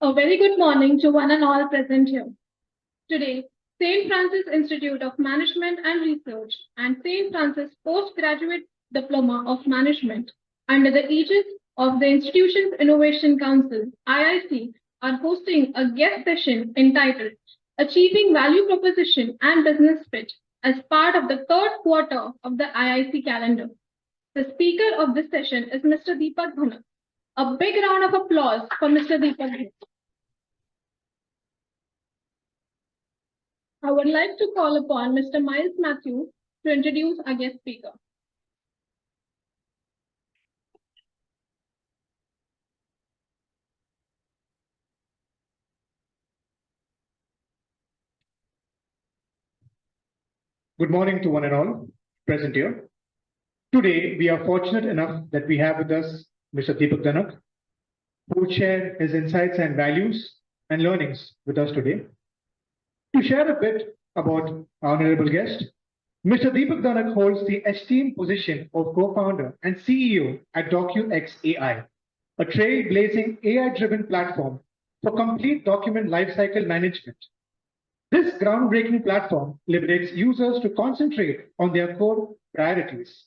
A very good morning to one and all present here. Today, St. Francis Institute of Management and Research and St. Francis Postgraduate Diploma of Management, under the aegis of the institution's Innovation Council, IIC, are hosting a guest session entitled Achieving Value Proposition and Business Fit as part of the third quarter of the IIC calendar. The speaker of this session is Mr. Deepak Dhanak. A big round of applause for Mr. Deepak. I would like to call upon Mr. Miles Matthew to introduce our guest speaker. Good morning to one and all present here. Today, we are fortunate enough that we have with us Mr. Deepak Dhanak, who will share his insights and values and learnings with us today. To share a bit about our honorable guest, Mr. Deepak Dhanak holds the esteemed position of co-founder and CEO at DocuX AI, a trailblazing AI-driven platform for complete document lifecycle management. This groundbreaking platform liberates users to concentrate on their core priorities.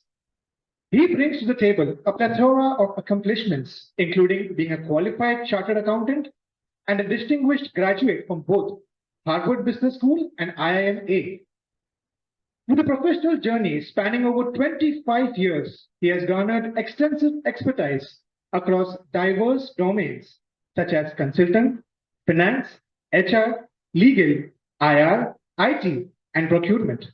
He brings to the table a plethora of accomplishments, including being a qualified chartered accountant and a distinguished graduate from both Harvard Business School and IIMA. With a professional journey spanning over 25 years, he has garnered extensive expertise across diverse domains such as consulting, finance, HR, legal, IR, IT, and procurement.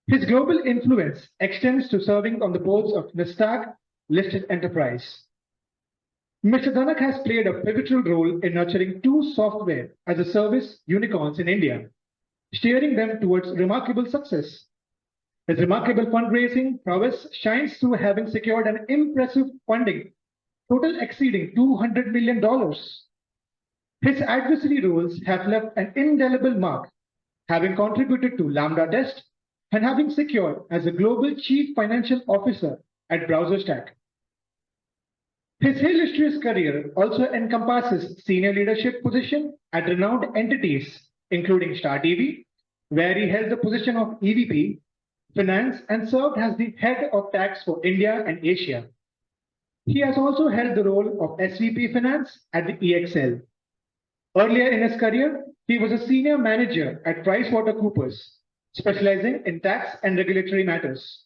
His global influence extends to serving on the boards of Nasdaq listed enterprise. Mr. Dhanak has played a pivotal role in nurturing two software as a service unicorns in India, steering them towards remarkable success. His remarkable fundraising prowess shines through having secured an impressive funding, total exceeding $200 million. His adversary roles have left an indelible mark, having contributed to Lambda Test and having secured as a global chief financial officer at BrowserStack. His illustrious career also encompasses senior leadership position at renowned entities, including Star TV, where he held the position of EVP, Finance, and served as the head of tax for India and Asia. He has also held the role of SVP Finance at the EXL. Earlier in his career, he was a senior manager at PricewaterhouseCoopers, specializing in tax and regulatory matters.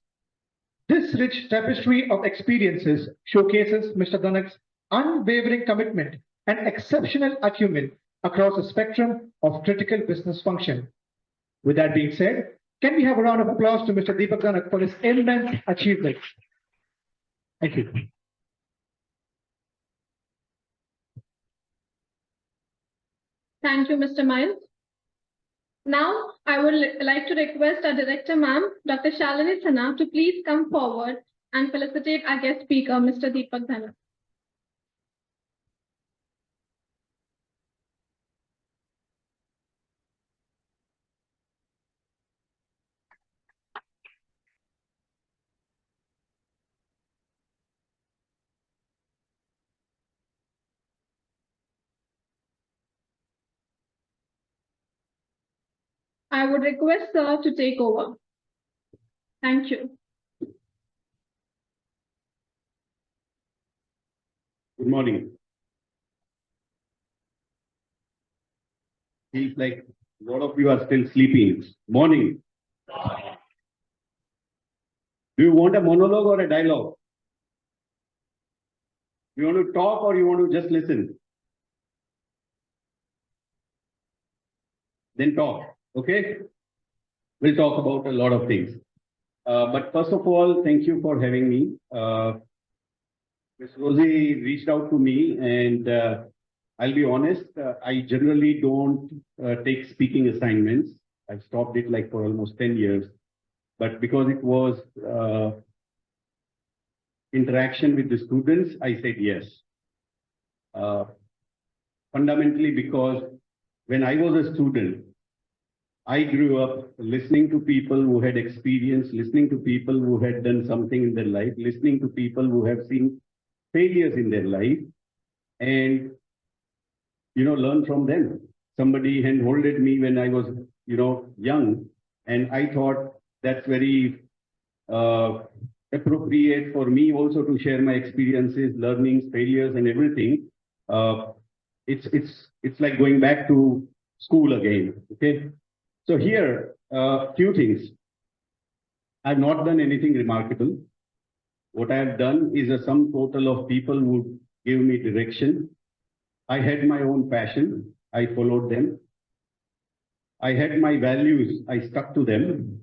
This rich tapestry of experiences showcases Mr. Dhanak's unwavering commitment and exceptional acumen across a spectrum of critical business function. With that being said, can we have a round of applause to Mr. Deepak Dhanak for his immense achievement? Thank you. Thank you, Mr. Miles. Now, I would like to request our Director, Ma'am, Dr. Shalini Sinha, to please come forward and felicitate our guest speaker, Mr. Deepak Dhanak. I would request Sir to take over. Thank you. Good morning. Feels like a lot of you are still sleeping. Morning. Do you want a monologue or a dialogue? You want to talk or you want to just listen? Then talk. Okay? We'll talk about a lot of things. But first of all, thank you for having me. Ms. Rosie reached out to me, and I'll be honest, I generally don't take speaking assignments. I've stopped it like for almost 10 years. But because it was interaction with the students, I said yes. Fundamentally because when I was a student, I grew up listening to people who had experience, listening to people who had done something in their life, listening to people who have seen failures in their life. And learn from them. Somebody handholded me when I was, young, and I thought that's very appropriate for me also to share my experiences, learnings, failures, and everything. It's like going back to school again. Okay, so here, few things. I've not done anything remarkable. What I have done is a sum total of people who gave me direction. I had my own passion. I followed them. I had my values. I stuck to them.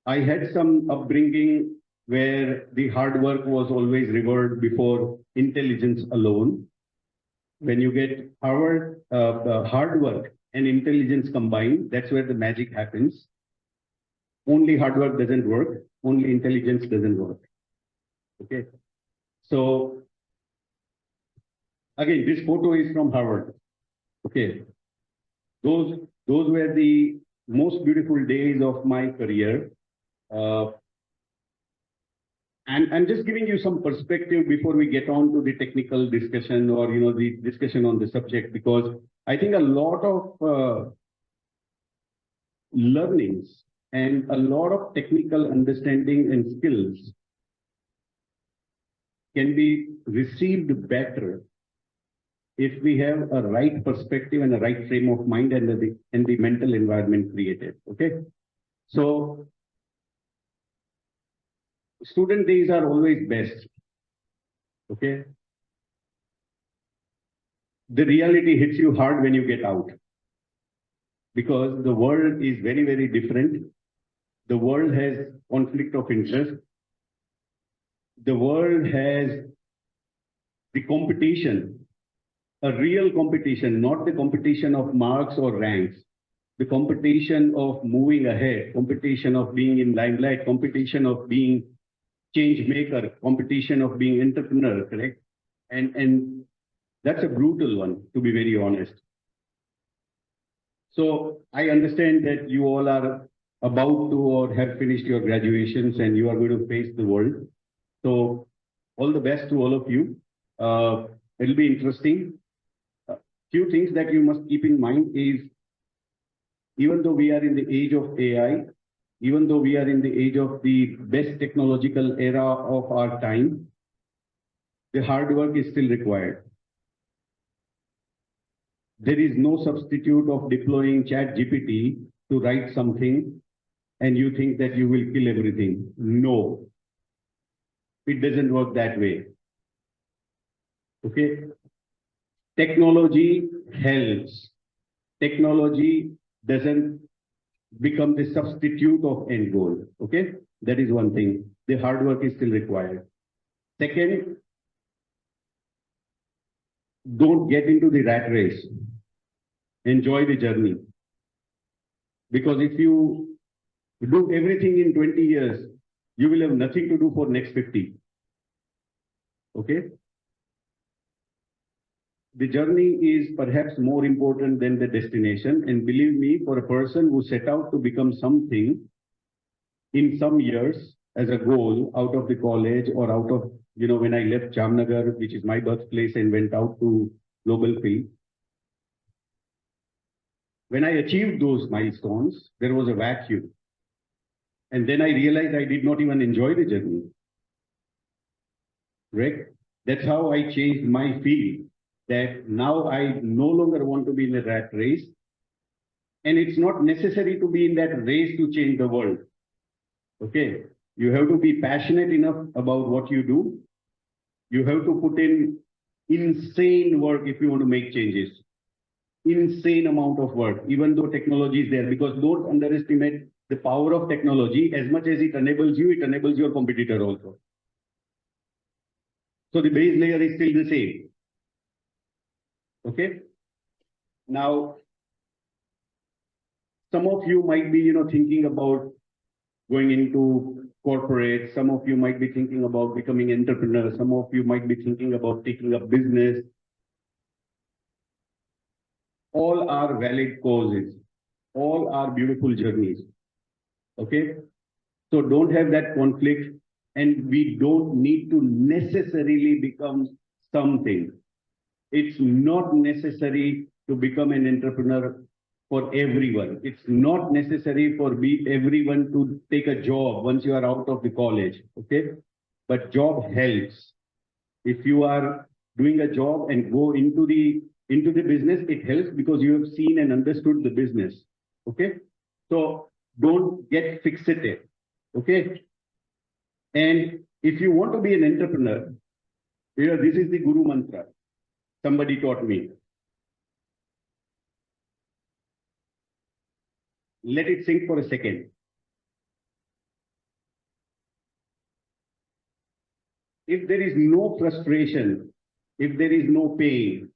I had some upbringing where the hard work was always revered before intelligence alone. When you get hard work and intelligence combined, that's where the magic happens. Only hard work doesn't work. Only intelligence doesn't work. Okay. So again, this photo is from Harvard. Okay. Those were the most beautiful days of my career. And I'm just giving you some perspective before we get on to the technical discussion or the discussion on the subject, because I think a lot of learnings and a lot of technical understanding and skills can be received better if we have a right perspective and a right frame of mind and the mental environment created. Okay, so student days are always best. Okay, the reality hits you hard when you get out, because the world is very, very different. The world has conflict of interest. The world has the competition, a real competition, not the competition of marks or ranks, the competition of moving ahead, competition of being in limelight, competition of being change maker, competition of being entrepreneur, correct? And that's a brutal one, to be very honest. So I understand that you all are about to or have finished your graduations and you are going to face the world. So all the best to all of you. It'll be interesting. Few things that you must keep in mind is, even though we are in the age of AI, even though we are in the age of the best technological era of our time, the hard work is still required. There is no substitute of deploying ChatGPT to write something and you think that you will kill everything. No, it doesn't work that way. Okay, technology helps. Technology doesn't become the substitute of end goal. Okay, that is one thing. The hard work is still required. Second, don't get into the rat race. Enjoy the journey. Because if you do everything in 20 years, you will have nothing to do for next 50. Okay? The journey is perhaps more important than the destination. And believe me, for a person who set out to become something in some years as a goal out of the college or out of, when I left Jamnagar, which is my birthplace, and went out to global field. When I achieved those milestones, there was a vacuum. And then I realized I did not even enjoy the journey. Right? That's how I changed my field. That now I no longer want to be in a rat race. And it's not necessary to be in that race to change the world. Okay? You have to be passionate enough about what you do. You have to put in insane work if you want to make changes. Insane amount of work, even though technology is there, because don't underestimate the power of technology. As much as it enables you, it enables your competitor also. So the base layer is still the same. Okay. Now, some of you might be, thinking about going into corporate. Some of you might be thinking about becoming entrepreneurs. Some of you might be thinking about taking up business. All are valid causes. All are beautiful journeys. Okay. So don't have that conflict, and we don't need to necessarily become something. It's not necessary to become an entrepreneur for everyone. It's not necessary for everyone to take a job once you are out of the college, okay? But job helps. If you are doing a job and go into the business, it helps because you have seen and understood the business, okay? So don't get fixated, okay? And if you want to be an entrepreneur, this is the Guru mantra. Somebody taught me. Let it sink for a second. If there is no frustration, if there is no pain,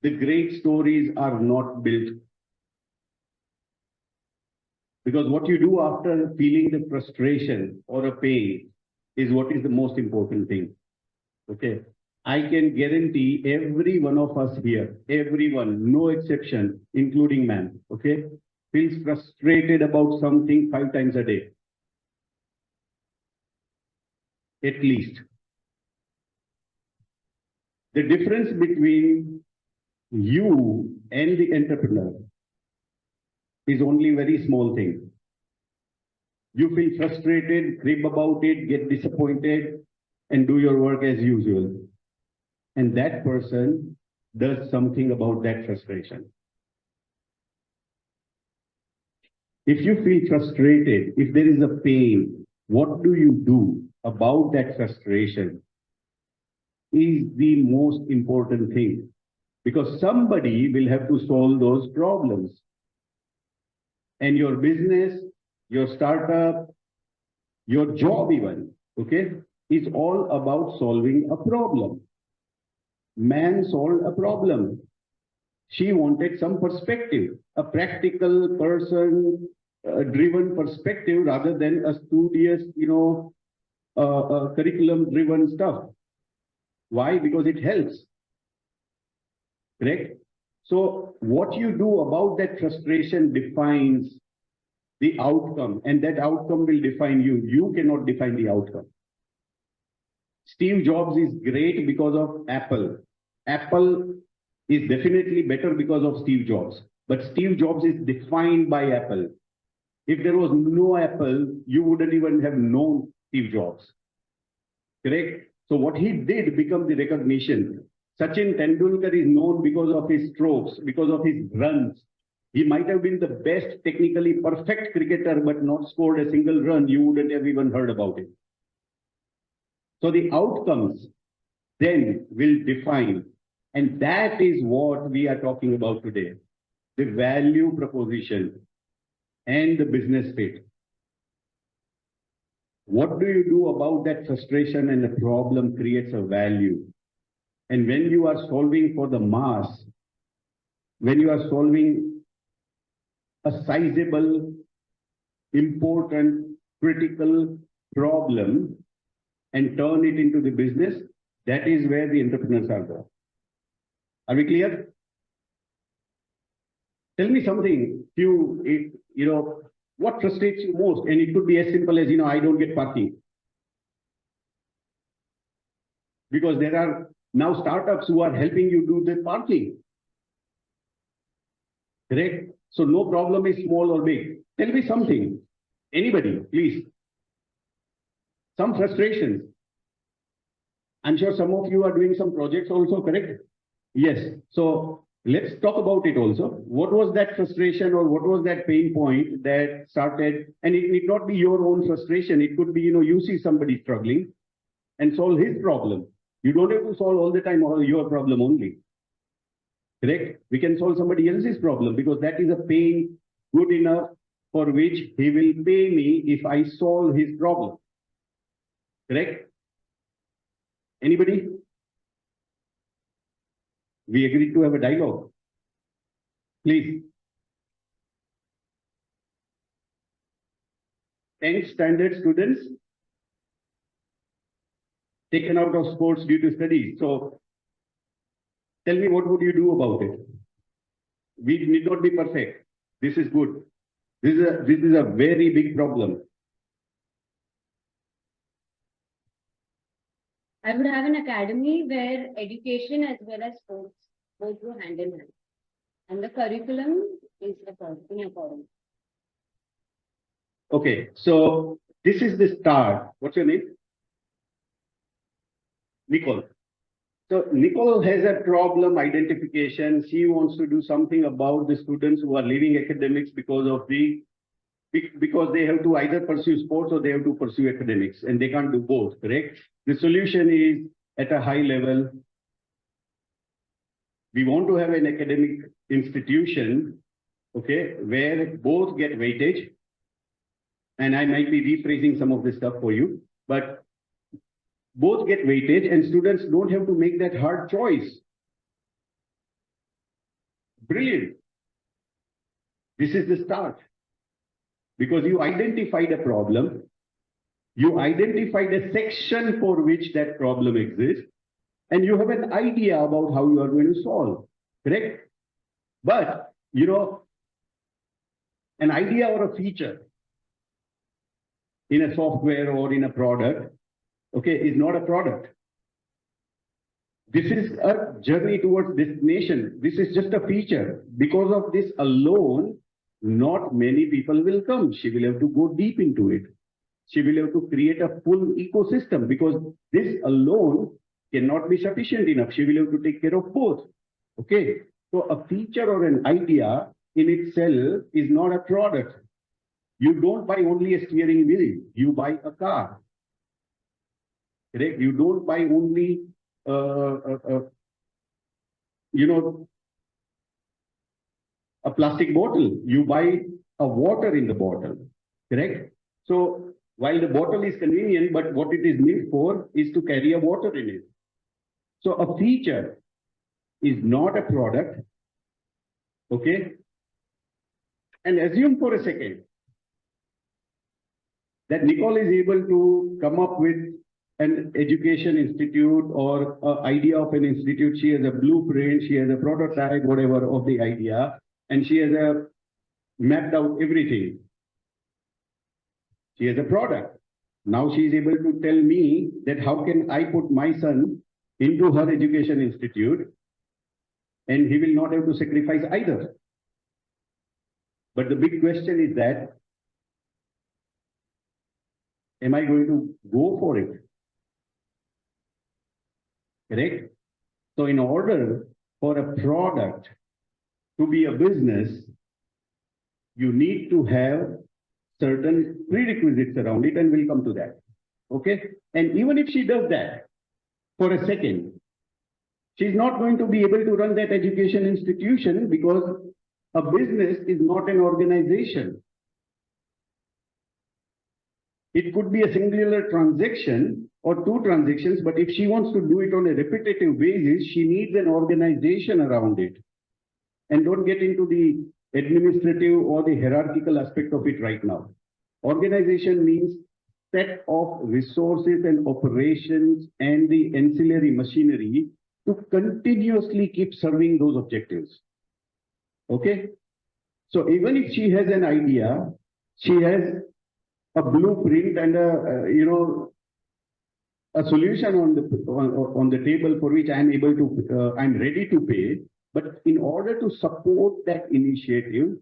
the great stories are not built. Because what you do after feeling the frustration or a pain is what is the most important thing. Okay. I can guarantee every one of us here, everyone, no exception, including man, okay, feels frustrated about something 5 times a day. At least. The difference between you and the entrepreneur is only a very small thing. You feel frustrated, crib about it, get disappointed, and do your work as usual. And that person does something about that frustration. If you feel frustrated, if there is a pain, what do you do about that frustration is the most important thing. Because somebody will have to solve those problems. And your business, your startup, your job even, okay, is all about solving a problem. Man solved a problem. She wanted some perspective, a practical person driven perspective rather than a studious, curriculum driven stuff. Why? Because it helps. Correct? So what you do about that frustration defines the outcome, and that outcome will define you. You cannot define the outcome. Steve Jobs is great because of Apple. Apple is definitely better because of Steve Jobs. But Steve Jobs is defined by Apple. If there was no Apple, you wouldn't even have known Steve Jobs. Correct? So what he did become the recognition. Sachin Tendulkar is known because of his strokes, because of his runs. He might have been the best, technically perfect cricketer, but not scored a single run. You wouldn't have even heard about it. So the outcomes then will define, and that is what we are talking about today, the value proposition and the business fit. What do you do about that frustration and the problem creates a value? And when you are solving for the mass, when you are solving a sizable, important, critical problem and turn it into the business, that is where the entrepreneurs are there. Are we clear? Tell me something, what frustrates you most? And it could be as simple as, I don't get parking. Because there are now startups who are helping you do the parking. Correct? So no problem is small or big. Tell me something. Anybody, please. Some frustrations. I'm sure some of you are doing some projects also, correct? Yes. So let's talk about it also. What was that frustration or what was that pain point that started? And it need not be your own frustration. It could be, you see somebody struggling and solve his problem. You don't have to solve all the time your problem only. Correct? We can solve somebody else's problem because that is a pain good enough for which he will pay me if I solve his problem. Correct? Anybody? We agreed to have a dialogue. Please. 10th standard students taken out of sports due to studies. So tell me, what would you do about it? We need not be perfect. This is good. This is a very big problem. I would have an academy where education as well as sports both go hand in hand. And the curriculum is according. Okay, so this is the start. What's your name? Nicole. So Nicole has a problem identification. She wants to do something about the students who are leaving academics because they have to either pursue sports or they have to pursue academics, and they can't do both, correct? The solution is at a high level. We want to have an academic institution, okay, where both get weightage. And I might be rephrasing some of this stuff for you, but both get weightage and students don't have to make that hard choice. Brilliant. This is the start. Because you identified a problem, you identified a section for which that problem exists, and you have an idea about how you are going to solve, correct? But, you know, an idea or a feature in a software or in a product, okay, is not a product. This is a journey towards destination. This is just a feature. Because of this alone, not many people will come. She will have to go deep into it. She will have to create a full ecosystem because this alone cannot be sufficient enough. She will have to take care of both. Okay. So a feature or an idea in itself is not a product. You don't buy only a steering wheel. You buy a car. Correct? You don't buy only, a plastic bottle. You buy a water in the bottle. Correct? So while the bottle is convenient, but what it is made for is to carry a water in it. So a feature is not a product. Okay? And assume for a second that Nicole is able to come up with an education institute or an idea of an institute. She has a blueprint, she has a prototype, whatever of the idea, and she has mapped out everything. She has a product. Now she is able to tell me that how can I put my son into her education institute and he will not have to sacrifice either. But the big question is that, am I going to go for it? Correct? So in order for a product to be a business, you need to have certain prerequisites around it, and we'll come to that. Okay? And even if she does that for a second, she's not going to be able to run that education institution because a business is not an organization. It could be a singular transaction or two transactions, but if she wants to do it on a repetitive basis, she needs an organization around it. And don't get into the administrative or the hierarchical aspect of it right now. Organization means set of resources and operations and the ancillary machinery to continuously keep serving those objectives. Okay? So even if she has an idea, she has a blueprint and a solution on the table for which I'm ready to pay. But in order to support that initiative,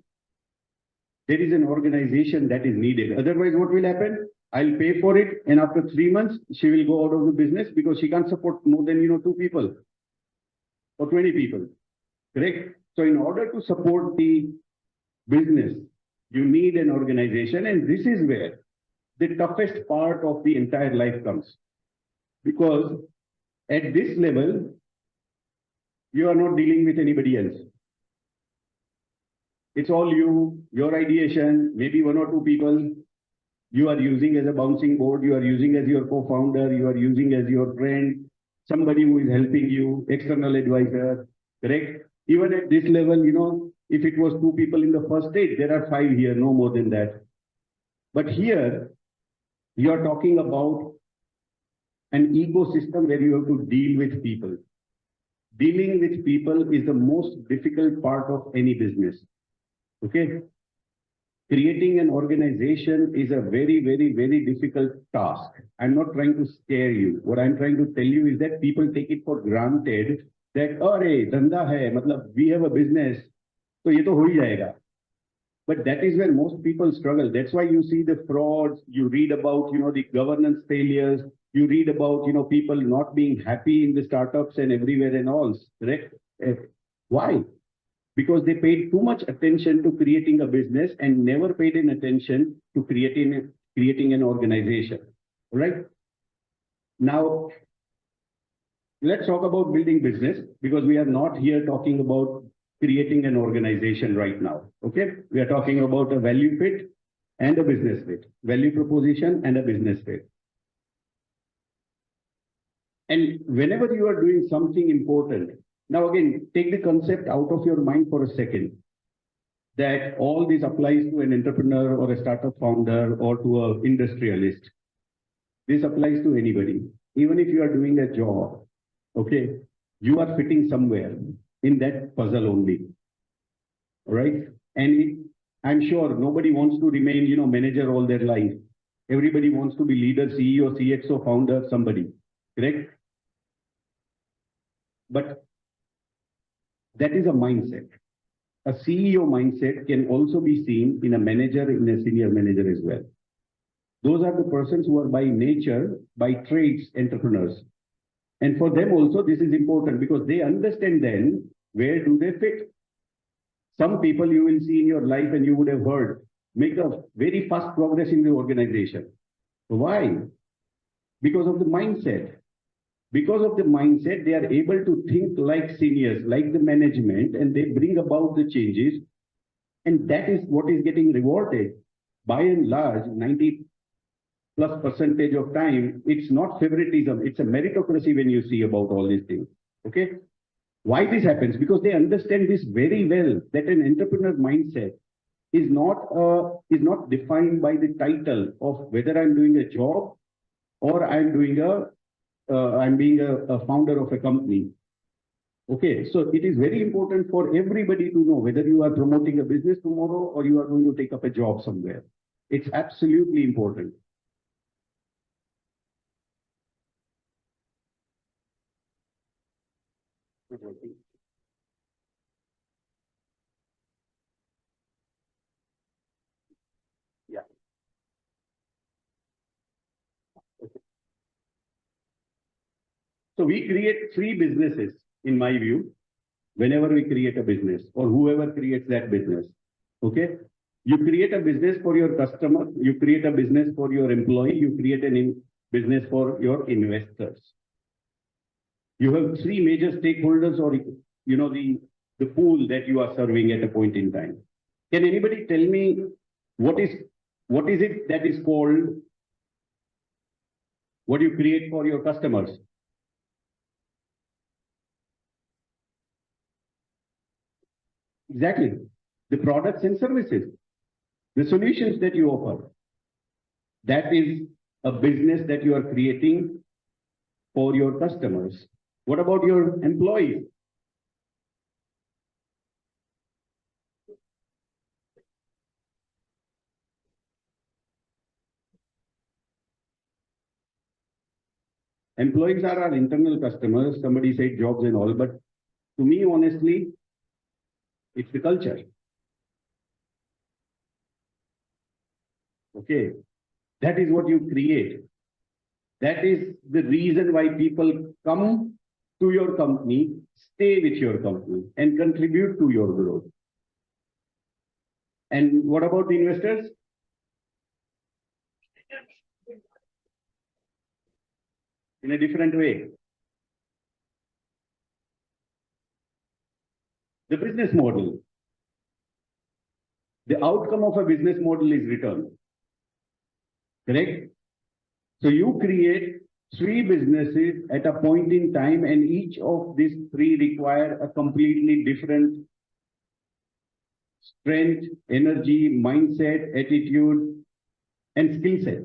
there is an organization that is needed. Otherwise, what will happen? I'll pay for it, and after 3 months, she will go out of the business because she can't support more than 2 people or 20 people. Correct? So in order to support the business, you need an organization, and this is where the toughest part of the entire life comes. Because at this level, you are not dealing with anybody else. It's all you, your ideation, maybe 1 or 2 people you are using as a bouncing board, you are using as your co-founder, you are using as your friend, somebody who is helping you, external advisor, correct? Even at this level, if it was 2 people in the first stage, there are 5 here, no more than that. But here, you are talking about an ecosystem where you have to deal with people. Dealing with people is the most difficult part of any business. Okay? creating an organization is a very, very, very difficult task. I'm not trying to scare you. What I'm trying to tell you is that people take it for granted that, "Arey, dhanda hai, matlab, we have a business, so ye to ho hi jayega." But that is where most people struggle. That's why you see the frauds, you read about, the governance failures, you read about, people not being happy in the startups and everywhere and all, correct? Why? Because they paid too much attention to creating a business and never paid in attention to creating an organization, right? Now, let's talk about building business, because we are not here talking about creating an organization right now, okay? We are talking about a value fit and a business fit, value proposition and a business fit. And whenever you are doing something important, now again, take the concept out of your mind for a second, that all this applies to an entrepreneur or a startup founder or to an industrialist. This applies to anybody. Even if you are doing a job, okay, you are fitting somewhere in that puzzle only, right? And I'm sure nobody wants to remain, manager all their life. Everybody wants to be leader, CEO, CXO, founder, somebody, correct? But that is a mindset. A CEO mindset can also be seen in a manager, in a senior manager as well. Those are the persons who are by nature, by trades, entrepreneurs. And for them also, this is important because they understand then where do they fit. Some people you will see in your life and you would have heard make a very fast progress in the organization. Why? Because of the mindset. Because of the mindset, they are able to think like seniors, like the management, and they bring about the changes. And that is what is getting rewarded. By and large, 90+ percentage of time, it's not favoritism, it's a meritocracy when you see about all these things. Okay? Why this happens? Because they understand this very well, that an entrepreneur mindset is not defined by the title of whether I'm doing a job or I'm being a founder of a company. Okay, so it is very important for everybody to know whether you are promoting a business tomorrow or you are going to take up a job somewhere. It's absolutely important. Yeah. Okay. So we create three businesses, in my view, whenever we create a business or whoever creates that business. Okay. You create a business for your customer, you create a business for your employee, you create a business for your investors. You have three major stakeholders or the pool that you are serving at a point in time. Can anybody tell me what is it that is called what you create for your customers? Exactly. The products and services, the solutions that you offer. That is a business that you are creating for your customers. What about your employees? Employees are our internal customers. Somebody said jobs and all, but to me, honestly, it's the culture. Okay. That is what you create. That is the reason why people come to your company, stay with your company, and contribute to your growth. And what about the investors? In a different way. The business model. The outcome of a business model is return. Correct? So you create three businesses at a point in time, and each of these three require a completely different strength, energy, mindset, attitude, and skill set.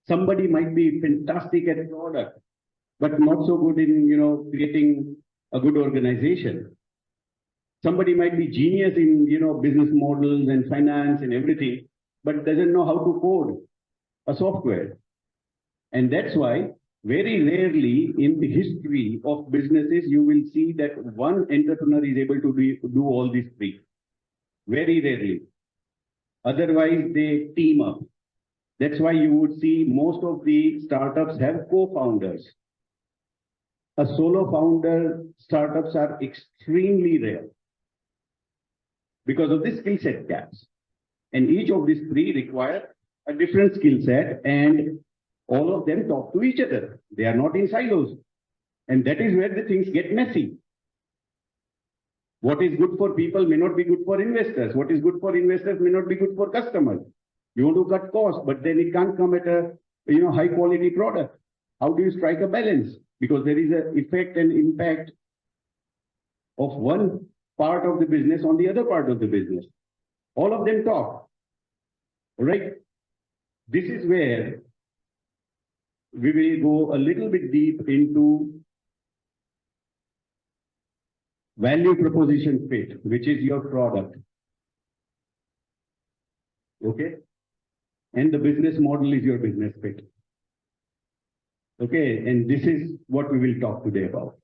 Somebody might be fantastic at a product, but not so good in creating a good organization. Somebody might be genius in, business models and finance and everything, but doesn't know how to code a software. And that's why very rarely in the history of businesses, you will see that one entrepreneur is able to do all these three. Very rarely. Otherwise, they team up. That's why you would see most of the startups have co-founders. A solo founder startups are extremely rare because of the skill set gaps. And each of these three require a different skill set, and all of them talk to each other. They are not in silos. And that is where the things get messy. What is good for people may not be good for investors. What is good for investors may not be good for customers. You want to cut costs, but then it can't come at a high quality product. How do you strike a balance? Because there is an effect and impact of one part of the business on the other part of the business. All of them talk. All right. This is where we will go a little bit deep into value proposition fit, which is your product. Okay. And the business model is your business fit. Okay. And this is what we will talk today about.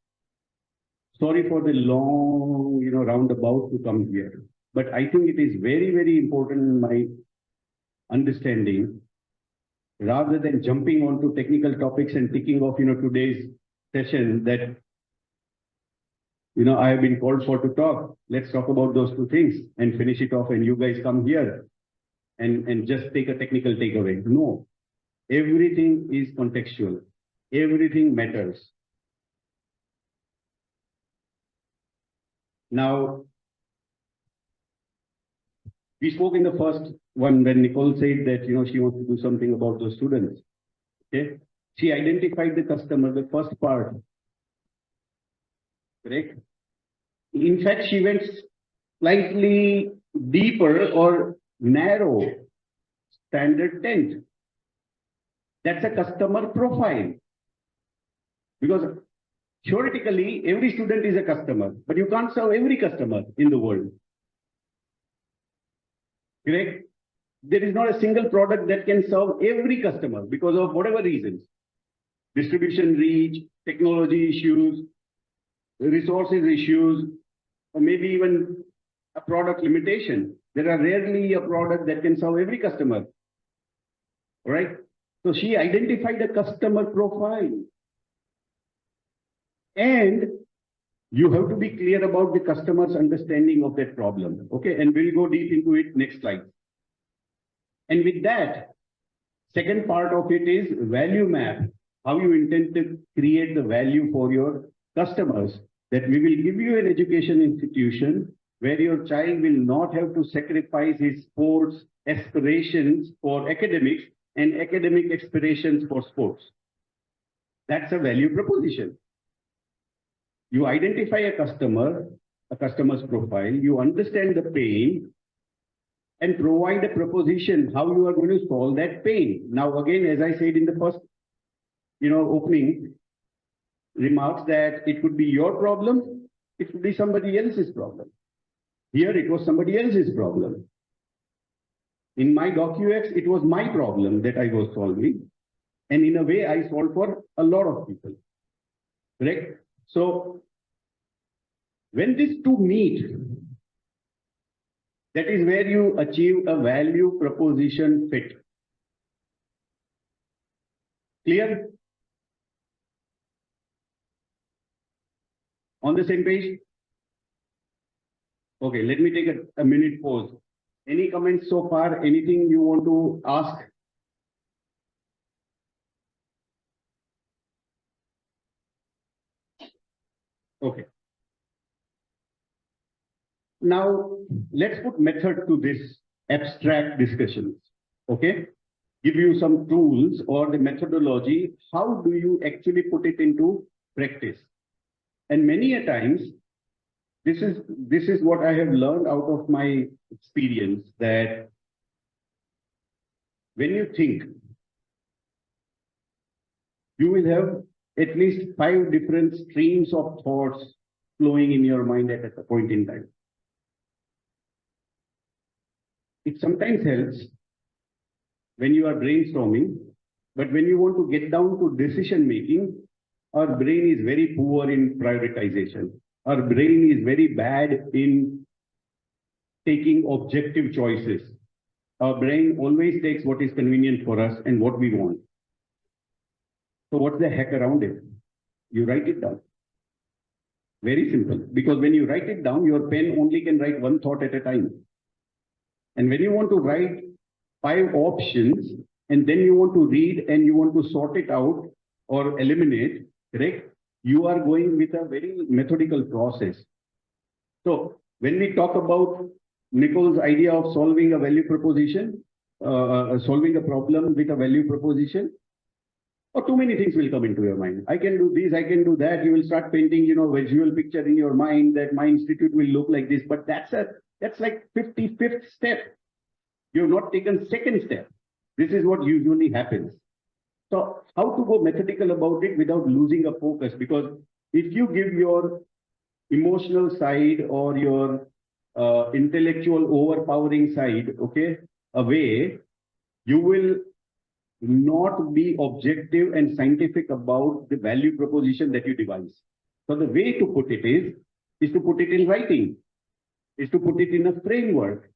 Sorry for the long, roundabout to come here. But I think it is very, very important in my understanding, rather than jumping onto technical topics and ticking off, today's session that, I have been called for to talk. Let's talk about those two things and finish it off, and you guys come here and just take a technical takeaway. No, everything is contextual. Everything matters. Now, we spoke in the first one when Nicole said that, she wants to do something about those students. Okay. She identified the customer, the first part. Correct. In fact, she went slightly deeper or narrow, standard 10. That's a customer profile. Because theoretically, every student is a customer, but you can't serve every customer in the world. Correct? There is not a single product that can serve every customer because of whatever reasons. Distribution reach, technology issues, resources issues, or maybe even a product limitation. There are rarely a product that can serve every customer. All right? So she identified a customer profile. And you have to be clear about the customer's understanding of that problem. Okay, and we'll go deep into it next slide. And with that, second part of it is value map, how you intend to create the value for your customers, that we will give you an education institution where your child will not have to sacrifice his sports aspirations for academics and academic aspirations for sports. That's a value proposition. You identify a customer's profile, you understand the pain, and provide a proposition how you are going to solve that pain. Now, again, as I said in the first, opening remarks, that it could be your problem, it could be somebody else's problem. Here, it was somebody else's problem. In my DocUX, it was my problem that I was solving. And in a way, I solved for a lot of people. Correct? So, when these two meet, that is where you achieve a value proposition fit. Clear? On the same page? Okay, let me take a minute pause. Any comments so far? Anything you want to ask? Okay. Now, let's put method to this abstract discussions. Okay. Give you some tools or the methodology. How do you actually put it into practice? And many a times, this is what I have learned out of my experience, that when you think, you will have at least 5 different streams of thoughts flowing in your mind at a point in time. it sometimes helps when you are brainstorming, but when you want to get down to decision making, our brain is very poor in prioritization. Our brain is very bad in taking objective choices. Our brain always takes what is convenient for us and what we want. So what's the hack around it? You write it down. Very simple. Because when you write it down, your pen only can write one thought at a time. And when you want to write 5 options, and then you want to read and you want to sort it out or eliminate, correct? You are going with a very methodical process. So when we talk about Nicole's idea of solving a value proposition, solving a problem with a value proposition, or too many things will come into your mind. I can do this, I can do that. You will start painting, visual picture in your mind that my institute will look like this. But that's like 55th step. You have not taken second step. This is what usually happens. So how to go methodical about it without losing a focus? Because if you give your emotional side or your intellectual overpowering side, okay, away, you will not be objective and scientific about the value proposition that you devise. So the way to put it is to put it in writing, is to put it in a framework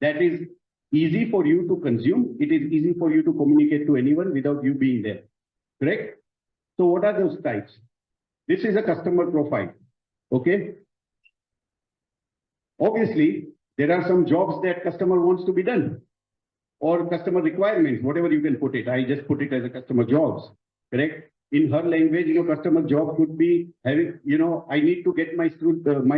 that is easy for you to consume. It is easy for you to communicate to anyone without you being there. Correct? So what are those types? This is a customer profile. Okay. Obviously, there are some jobs that customer wants to be done or customer requirements, whatever you can put it. I just put it as a customer jobs. Correct? In her language, customer job could be having, I need to get my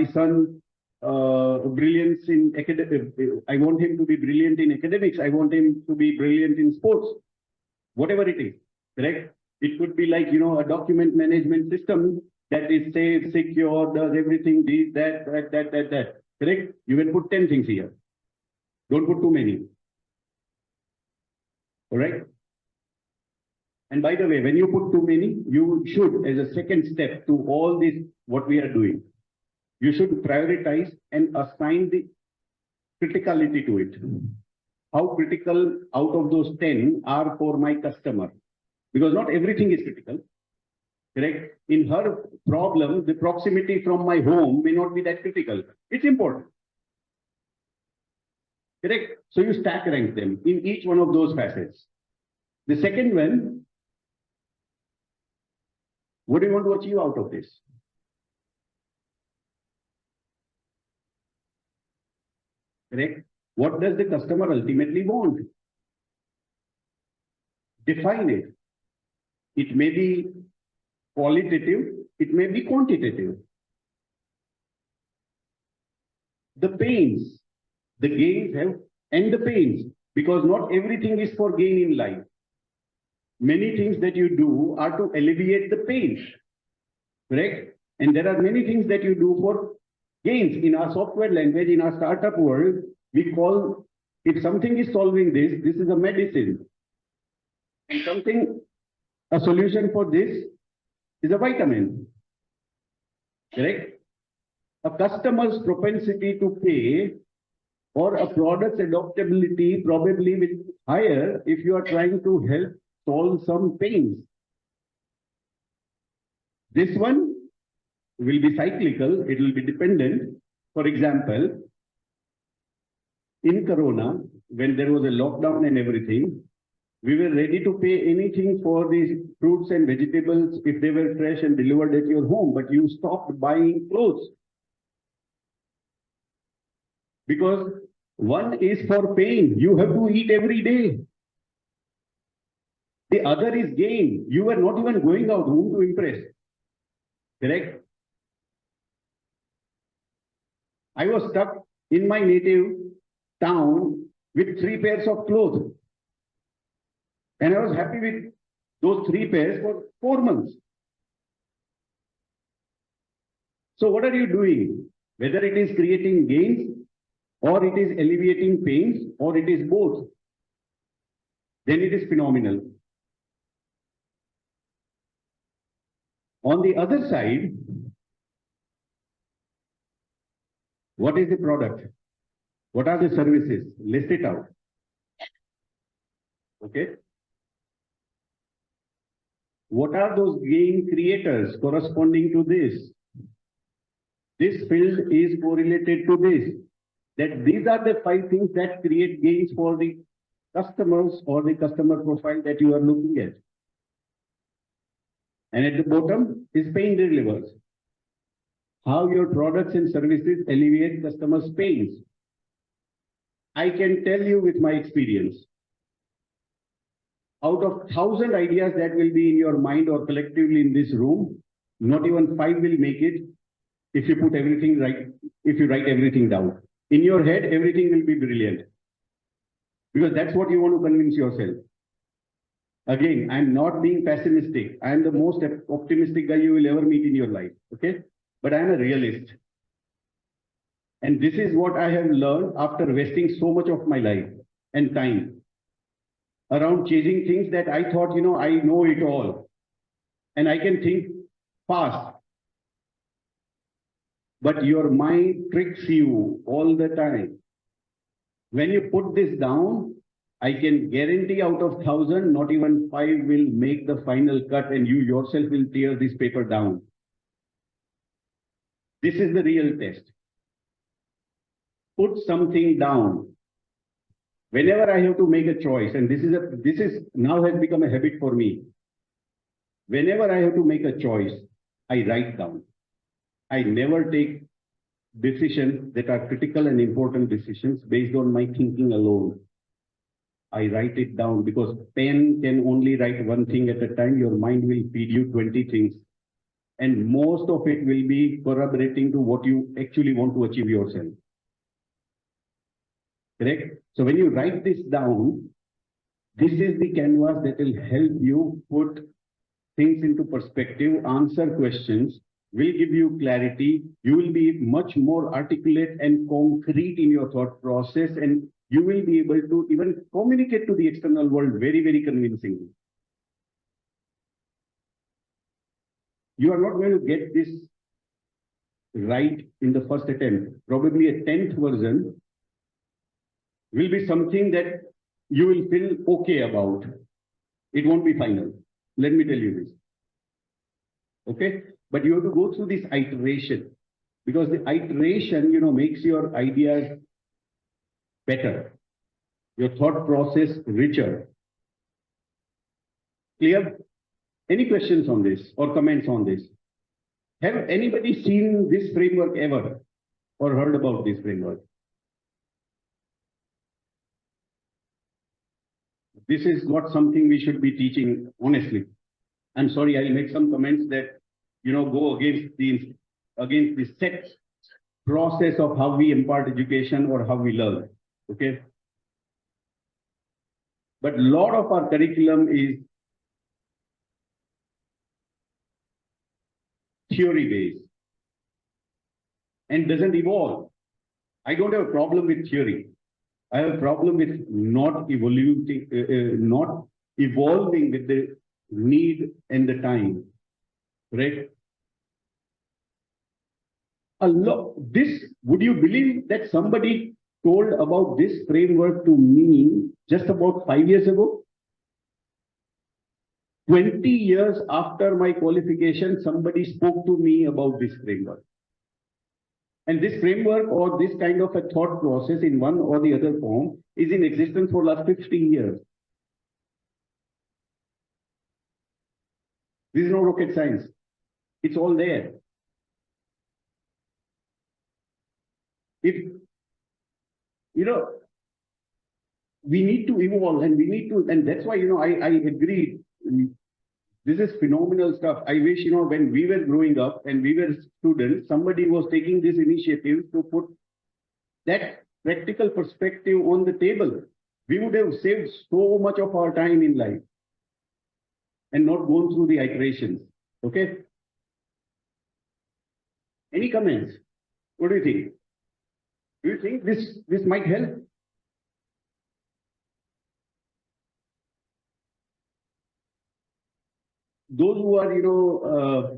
son brilliance in academic. I want him to be brilliant in academics. I want him to be brilliant in sports, whatever it is, correct? It could be like, a document management system that is safe, secure, does everything, this, that, correct? You can put 10 things here. Don't put too many. All right. And by the way, when you put too many, you should, as a second step to all this, what we are doing, you should prioritize and assign the criticality to it. How critical out of those 10 are for my customer? Because not everything is critical. Correct? In her problem, the proximity from my home may not be that critical. It's important. Correct? So you stack rank them in each one of those facets. The second one, what do you want to achieve out of this? Correct? What does the customer ultimately want? Define it. It may be qualitative, it may be quantitative. The pains, the gains have, and the pains, because not everything is for gain in life. Many things that you do are to alleviate the pain, correct? And there are many things that you do for gains. In our software language, in our startup world, we call, if something is solving this, this is a medicine. And something, a solution for this is a vitamin, correct? A customer's propensity to pay or a product's adoptability probably will be higher if you are trying to help solve some pains. This one will be cyclical, it will be dependent. For example, in Corona, when there was a lockdown and everything, we were ready to pay anything for these fruits and vegetables if they were fresh and delivered at your home, but you stopped buying clothes. Because one is for pain, you have to eat every day. The other is gain. You were not even going out, whom to impress. Correct? I was stuck in my native town with 3 pairs of clothes. And I was happy with those 3 pairs for 4 months. So what are you doing? Whether it is creating gains, or it is alleviating pains, or it is both, then it is phenomenal. On the other side, what is the product? What are the services? List it out. Okay. What are those gain creators corresponding to this? This field is correlated to this. That these are the 5 things that create gains for the customers or the customer profile that you are looking at. And at the bottom is pain relievers. How your products and services alleviate customers' pains. I can tell you with my experience, out of 1,000 ideas that will be in your mind or collectively in this room, not even 5 will make it if you put everything right, if you write everything down. In your head, everything will be brilliant. Because that's what you want to convince yourself. Again, I'm not being pessimistic. I'm the most optimistic guy you will ever meet in your life. Okay? But I'm a realist. And this is what I have learned after wasting so much of my life and time around chasing things that I thought, I know it all. And I can think fast. But your mind tricks you all the time. When you put this down, I can guarantee out of 1,000, not even 5 will make the final cut and you yourself will tear this paper down. This is the real test. Put something down. Whenever I have to make a choice, and this is now has become a habit for me. Whenever I have to make a choice, I write down. I never take decisions that are critical and important decisions based on my thinking alone. I write it down because pen can only write one thing at a time. Your mind will feed you 20 things. And most of it will be corroborating to what you actually want to achieve yourself. Correct? So when you write this down, this is the canvas that will help you put things into perspective, answer questions, will give you clarity. You will be much more articulate and concrete in your thought process, and you will be able to even communicate to the external world very, very convincingly. You are not going to get this right in the first attempt. Probably a 10th version will be something that you will feel okay about. It won't be final. Let me tell you this. Okay? But you have to go through this iteration, because the iteration, makes your ideas better, your thought process richer. Clear? Any questions on this or comments on this? Have anybody seen this framework ever or heard about this framework? This is not something we should be teaching, honestly. I'm sorry, I'll make some comments that, go against the set process of how we impart education or how we learn. Okay. But a lot of our curriculum is theory based and doesn't evolve. I don't have a problem with theory. I have a problem with not evolving with the need and the time. Right? Would you believe that somebody told about this framework to me just about 5 years ago? 20 years after my qualification, somebody spoke to me about this framework. And this framework or this kind of a thought process in one or the other form is in existence for last 50 years. This is no rocket science. It's all there. If, we need to evolve and that's why, I agree. This is phenomenal stuff. I wish, when we were growing up and we were students, somebody was taking this initiative to put that practical perspective on the table. We would have saved so much of our time in life and not gone through the iterations. Okay. Any comments? What do you think? Do you think this might help? Those who are,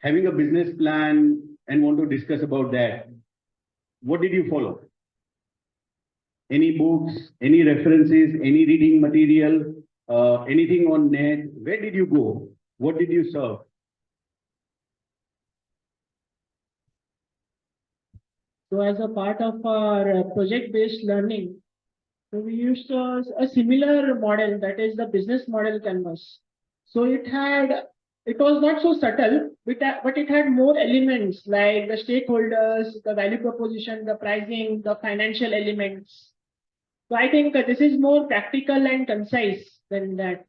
having a business plan and want to discuss about that, what did you follow? Any books, any references, any reading material, anything on net? Where did you go? What did you serve? So as a part of our project-based learning, so we used a similar model, that is the business model canvas. So it was not so subtle, but it had more elements like the stakeholders, the value proposition, the pricing, the financial elements. So I think this is more practical and concise than that.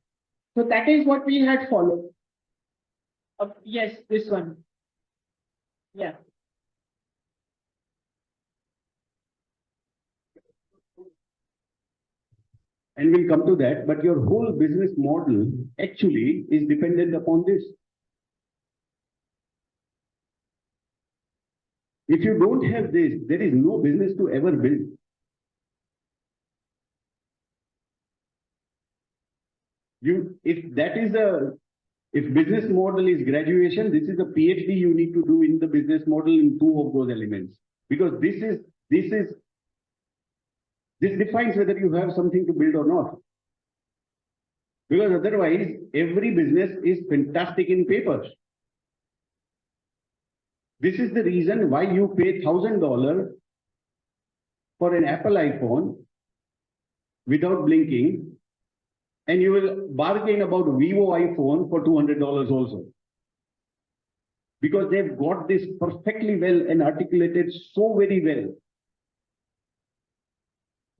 So that is what we had followed. Yes, this one. Yeah. And we'll come to that, but your whole business model actually is dependent upon this. If you don't have this, there is no business to ever build. If business model is graduation, this is a PhD you need to do in the business model in two of those elements. Because this defines whether you have something to build or not. Because otherwise, every business is fantastic in paper. This is the reason why you pay $1,000 for an Apple iPhone without blinking, and you will bargain about Vivo iPhone for $200 also. Because they've got this perfectly well and articulated so very well.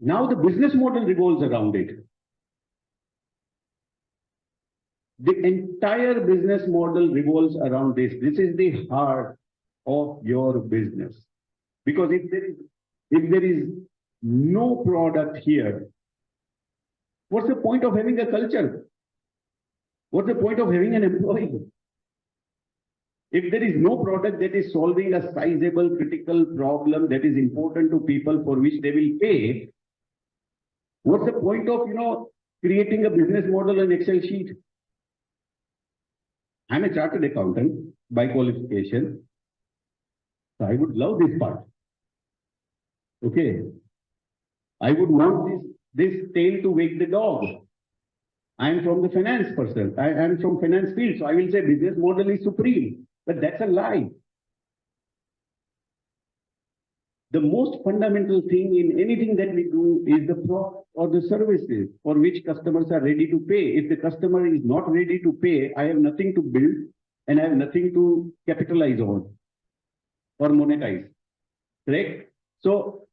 Now the business model revolves around it. The entire business model revolves around this. This is the heart of your business. Because if there is no product here, what's the point of having a culture? What's the point of having an employee? If there is no product that is solving a sizable critical problem that is important to people for which they will pay, what's the point of, creating a business model on Excel sheet? I'm a chartered accountant by qualification. So I would love this part. Okay. I would want this tail to wake the dog. I am from the finance person. I am from finance field. So I will say business model is supreme, but that's a lie. The most fundamental thing in anything that we do is the product or the services for which customers are ready to pay. If the customer is not ready to pay, I have nothing to build and I have nothing to capitalize on or monetize. Correct? So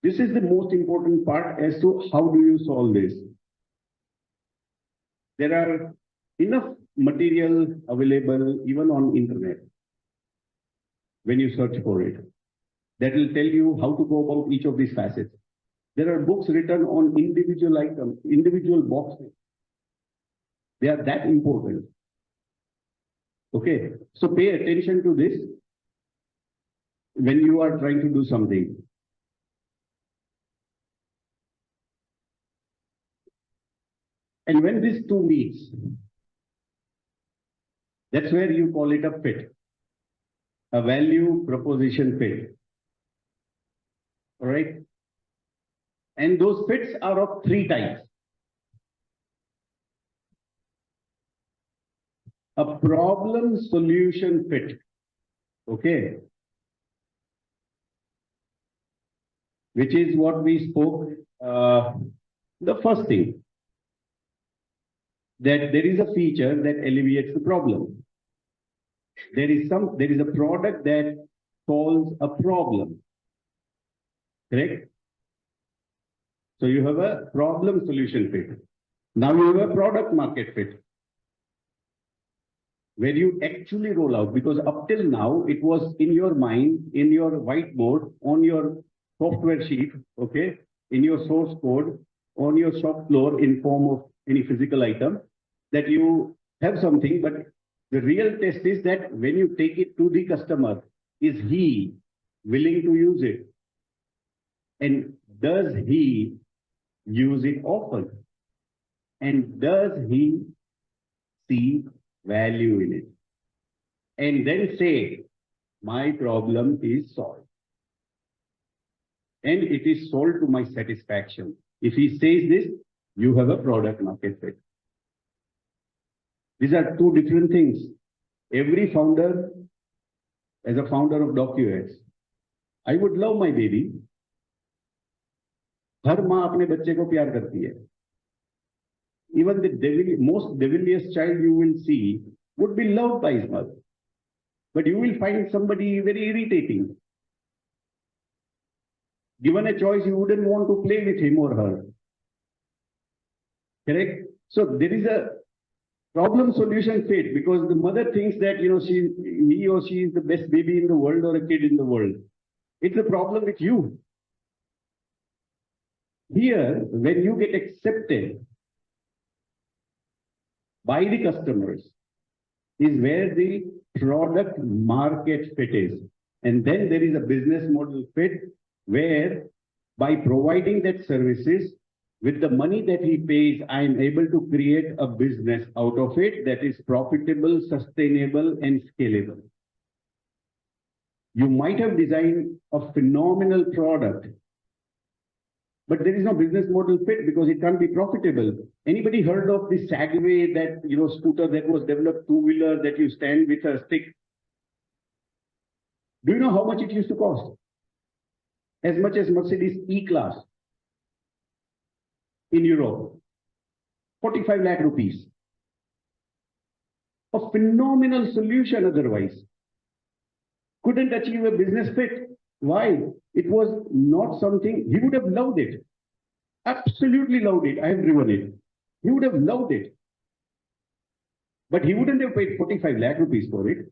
this is the most important part as to how do you solve this. There are enough material available even on internet when you search for it. That will tell you how to go about each of these facets. There are books written on individual items, individual boxes. They are that important. Okay, so pay attention to this when you are trying to do something. And when these two meets, that's where you call it a fit, a value proposition fit. All right. And those fits are of three types. A problem solution fit. Okay. Which is what we spoke, the first thing. That there is a feature that alleviates the problem. There is a product that solves a problem. Correct? So you have a problem solution fit. Now you have a product market fit, where you actually roll out, because up till now it was in your mind, in your whiteboard, on your software sheet, okay, in your source code, on your shop floor in form of any physical item, that you have something, but the real test is that when you take it to the customer, is he willing to use it? And does he use it often? And does he see value in it? And then say, my problem is solved. and it is sold to my satisfaction. If he says this, you have a product market fit. These are two different things. Every founder, as a founder of DocuX, I would love my baby. हर माँ अपने बच्चे को प्यार करती है. Even the most deviliest child you will see would be loved by his mother. But you will find somebody very irritating. Given a choice, you wouldn't want to play with him or her. Correct? So there is a problem solution fit, because the mother thinks that, he or she is the best baby in the world or a kid in the world. It's a problem with you. Here, when you get accepted by the customers, is where the product market fit is. And then there is a business model fit, where by providing that services, with the money that he pays, I am able to create a business out of it that is profitable, sustainable, and scalable. You might have designed a phenomenal product, but there is no business model fit because it can't be profitable. Anybody heard of the Segway, that scooter that was developed, two-wheeler that you stand with a stick? Do you know how much it used to cost? As much as Mercedes E-Class in Europe, 45 lakh rupees. A phenomenal solution otherwise. Couldn't achieve a business fit. Why? It was not something, he would have loved it. Absolutely loved it. I have driven it. He would have loved it. But he wouldn't have paid 45 lakh rupees for it.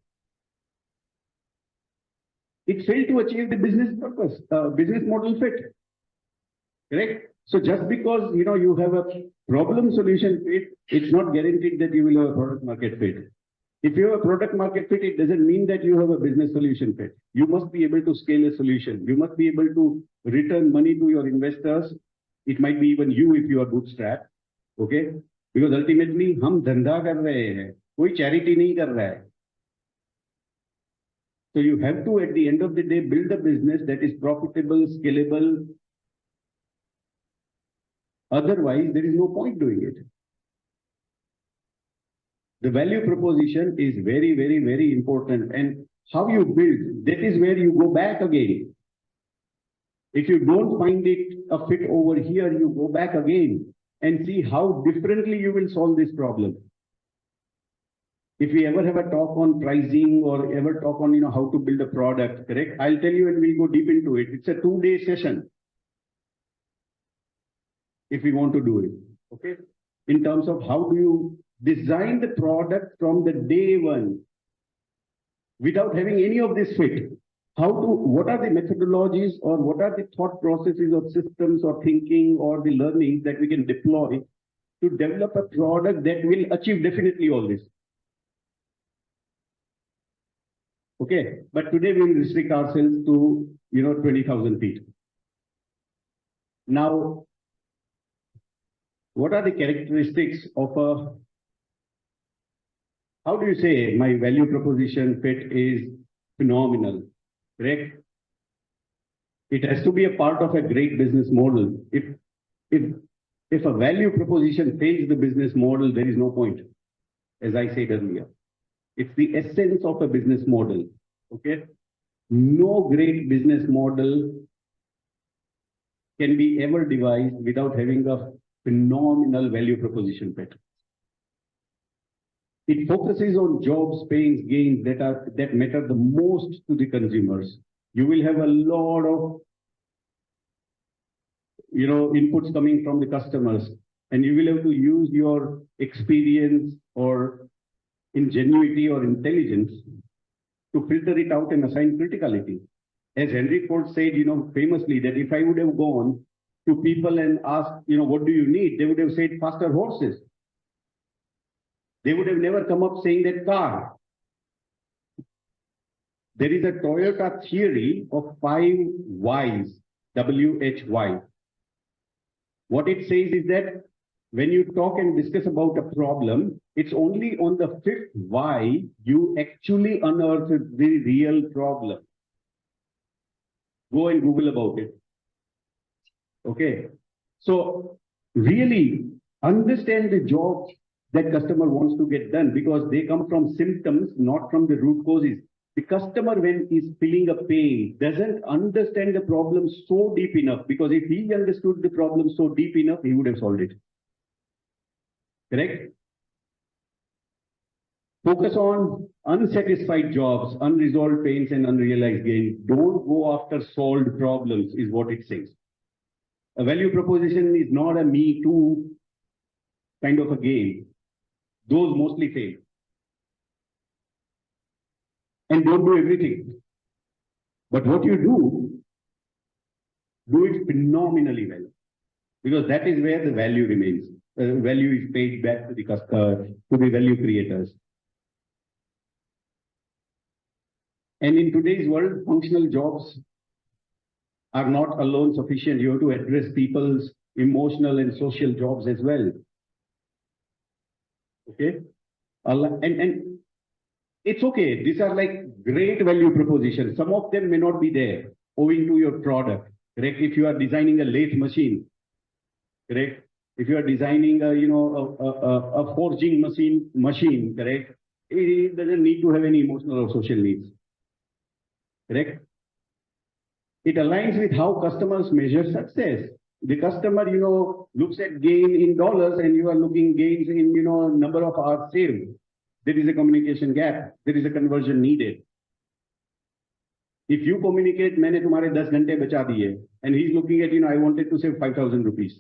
It failed to achieve the business purpose, business model fit. Correct? So just because you have a problem solution fit, it's not guaranteed that you will have a product market fit. If you have a product market fit, it doesn't mean that you have a business solution fit. You must be able to scale a solution. You must be able to return money to your investors. It might be even you if you are bootstrapped. Okay? Because ultimately, हम धंधा कर रहे हैं, कोई charity नहीं कर रहा है. So you have to, at the end of the day, build a business that is profitable, scalable. Otherwise, there is no point doing it. The value proposition is very, very, very important. And how you build, that is where you go back again. If you don't find it a fit over here, you go back again and see how differently you will solve this problem. If we ever have a talk on pricing or ever talk on how to build a product, correct? I'll tell you and we'll go deep into it. It's a 2-day session. If we want to do it, okay? In terms of how do you design the product from the day one without having any of this fit? What are the methodologies or what are the thought processes or systems or thinking or the learnings that we can deploy to develop a product that will achieve definitely all this? Okay, but today we will restrict ourselves to 20,000 feet. Now, what are the characteristics of a, how do you say my value proposition fit is phenomenal, correct? It has to be a part of a great business model. If a value proposition fails the business model, there is no point, as I said earlier. It's the essence of a business model, okay? No great business model can be ever devised without having a phenomenal value proposition fit. It focuses on jobs, pains, gains that matter the most to the consumers. You will have a lot of inputs coming from the customers, and you will have to use your experience or ingenuity or intelligence to filter it out and assign criticality. As Henry Ford said, famously, that if I would have gone to people and asked, what do you need? They would have said faster horses. They would have never come up saying that car. There is a Toyota theory of 5 whys, WHY. What it says is that when you talk and discuss about a problem, it's only on the 5th why you actually unearth the real problem. Go and Google about it. Okay. So really understand the job that customer wants to get done, because they come from symptoms, not from the root causes. The customer, when he's feeling a pain, doesn't understand the problem so deep enough, because if he understood the problem so deep enough, he would have solved it. Correct? Focus on unsatisfied jobs, unresolved pains, and unrealized gains. Don't go after solved problems, is what it says. A value proposition is not a me too kind of a game. Those mostly fail. And don't do everything. But what you do it phenomenally well. Because that is where the value remains. Value is paid back to the customer, to the value creators. And in today's world, functional jobs are not alone sufficient. You have to address people's emotional and social jobs as well. Okay? And it's okay. These are like great value propositions. Some of them may not be there owing to your product. Correct? If you are designing a lathe machine, correct? If you are designing a forging machine, correct? It doesn't need to have any emotional or social needs. Correct? It aligns with how customers measure success. The customer, looks at gain in dollars, and you are looking gains in, number of hours saved. There is a communication gap. There is a conversion needed. If you communicate, मैंने तुम्हारे 10 घंटे बचा दिए, and he's looking at, I wanted to save 5,000 rupees.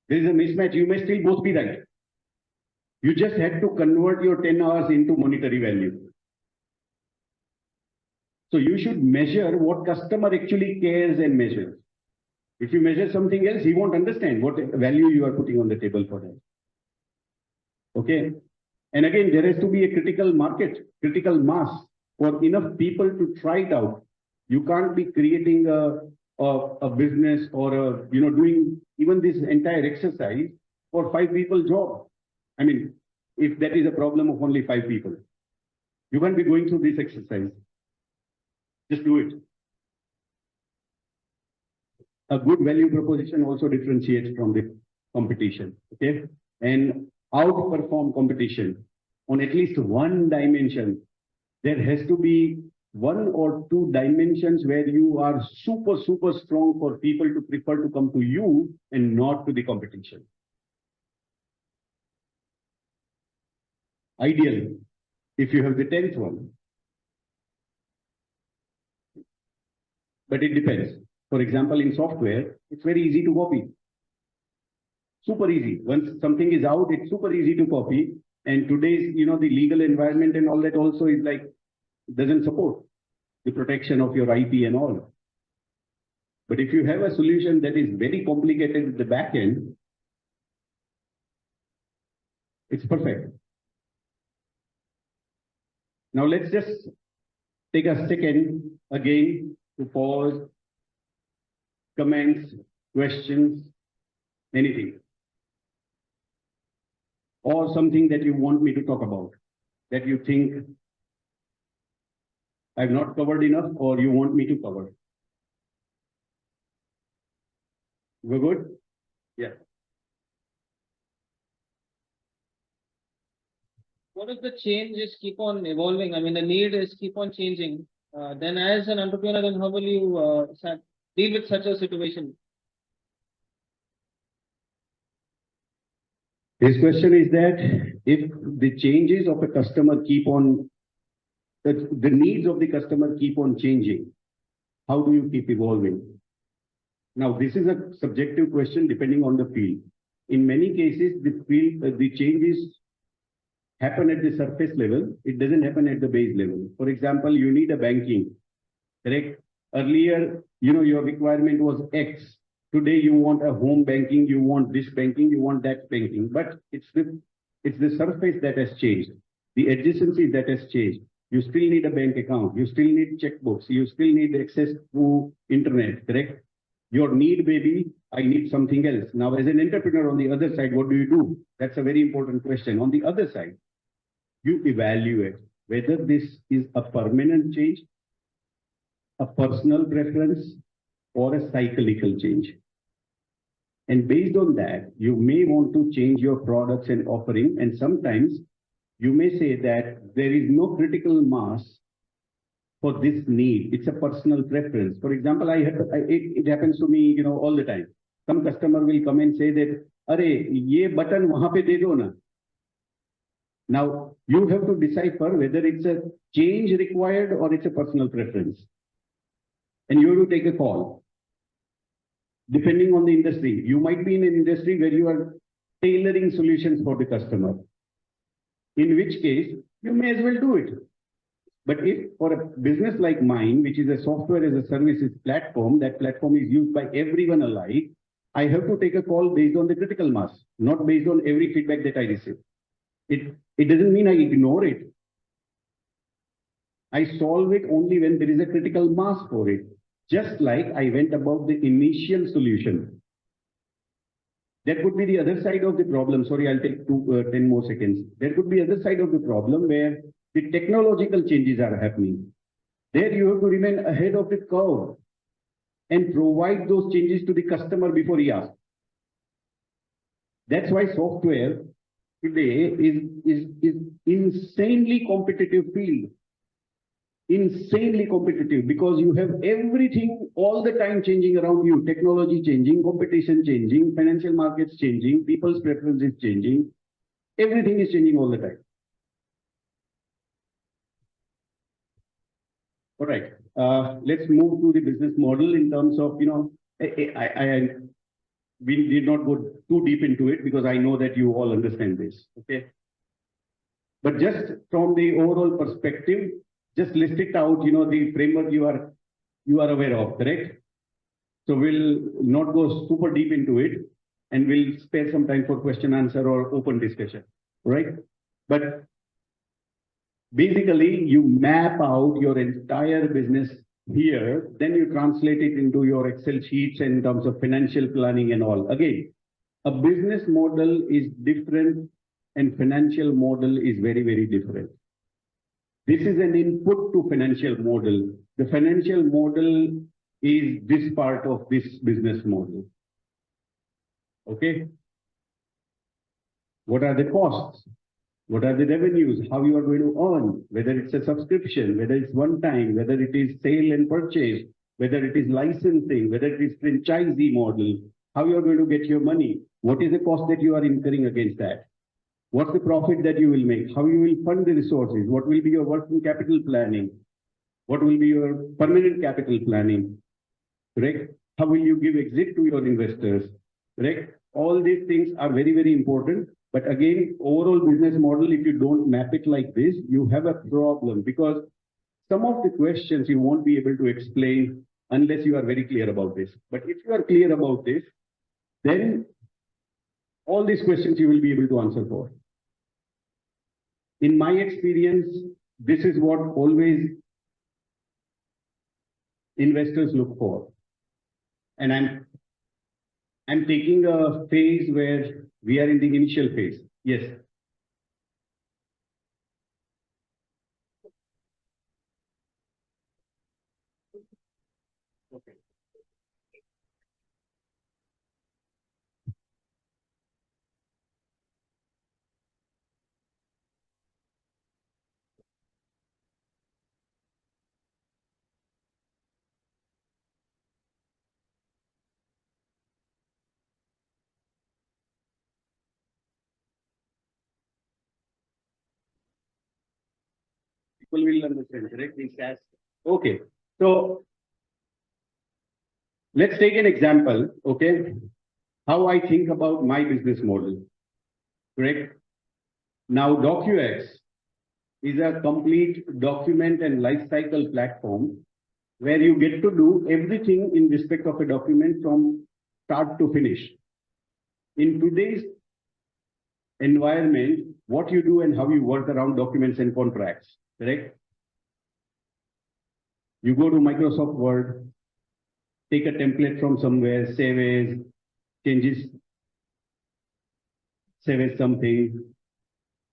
There is a mismatch. You may still both be right. You just had to convert your 10 hours into monetary value. So you should measure what customer actually cares and measures. If you measure something else, he won't understand what value you are putting on the table for him. Okay. And again, there has to be a critical market, critical mass for enough people to try it out. You can't be creating a business or doing even this entire exercise for 5 people job. I mean, if that is a problem of only 5 people, you can't be going through this exercise. Just do it. A good value proposition also differentiates from the competition. Okay. And outperform competition on at least one dimension. There has to be 1 or 2 dimensions where you are super, super strong for people to prefer to come to you and not to the competition. Ideally, if you have the 10th one. But it depends. For example, in software, it's very easy to copy. Super easy. Once something is out, it's super easy to copy. And today's, the legal environment and all that also is like, doesn't support the protection of your IP and all. But if you have a solution that is very complicated at the back end, it's perfect. Now let's just take a second again to pause, comments, questions, anything. Or something that you want me to talk about, that you think I've not covered enough or you want me to cover. We're good? Yeah. What if the changes keep on evolving? I mean, the need is keep on changing. Then as an entrepreneur, then how will you deal with such a situation? His question is that if the changes of a customer keep on, the needs of the customer keep on changing, how do you keep evolving? Now, this is a subjective question depending on the field. In many cases, the changes happen at the surface level. It doesn't happen at the base level. For example, you need a banking, correct? Earlier, your requirement was X. Today, you want a home banking, you want this banking, you want that banking. But it's the surface that has changed. The adjacency that has changed. You still need a bank account. You still need checkbooks. You still need access to internet, correct? Your need may be, I need something else. Now, as an entrepreneur on the other side, what do you do? That's a very important question. On the other side, you evaluate whether this is a permanent change, a personal preference, or a cyclical change. And based on that, you may want to change your products and offering. And sometimes you may say that there is no critical mass for this need. It's a personal preference. For example, it happens to me, all the time. Some customer will come and say that, "Arey, ye button wahan pe de do na." Now, you have to decipher whether it's a change required or it's a personal preference. And you have to take a call. Depending on the industry, you might be in an industry where you are tailoring solutions for the customer. In which case, you may as well do it. But if for a business like mine, which is a software as a services platform, that platform is used by everyone alike, I have to take a call based on the critical mass, not based on every feedback that I receive. It doesn't mean I ignore it. I solve it only when there is a critical mass for it. Just like I went about the initial solution. That could be the other side of the problem. Sorry, I'll take 10 more seconds. There could be other side of the problem where the technological changes are happening. There you have to remain ahead of the curve and provide those changes to the customer before he asks. That's why software today is insanely competitive field. Insanely competitive because you have everything all the time changing around you. Technology changing, competition changing, financial markets changing, people's preferences changing. Everything is changing all the time. All right. Let's move to the business model in terms of, we did not go too deep into it because I know that you all understand this. Okay. But just from the overall perspective, just list it out, the framework you are aware of, correct? So we'll not go super deep into it and we'll spare some time for question, answer or open discussion, right? But basically you map out your entire business here, then you translate it into your Excel sheets in terms of financial planning and all. Again, a business model is different and financial model is very, very different. This is an input to financial model. The financial model is this part of this business model. Okay. What are the costs? What are the revenues? How you are going to earn? Whether it's a subscription, whether it's one time, whether it is sale and purchase, whether it is licensing, whether it is franchisee model, how you are going to get your money? What is the cost that you are incurring against that? What's the profit that you will make? How you will fund the resources? What will be your working capital planning? What will be your permanent capital planning? Correct? How will you give exit to your investors? Correct? All these things are very, very important. But again, overall business model, if you don't map it like this, you have a problem because some of the questions you won't be able to explain unless you are very clear about this. But if you are clear about this, then all these questions you will be able to answer for. In my experience, this is what always investors look for. And I'm taking a phase where we are in the initial phase. Yes. Okay. People will understand, correct? Okay. So let's take an example, okay? How I think about my business model, correct? Now, DocuX is a complete document and lifecycle platform where you get to do everything in respect of a document from start to finish. In today's environment, what you do and how you work around documents and contracts, correct? You go to Microsoft Word, take a template from somewhere, save as, changes, save as something.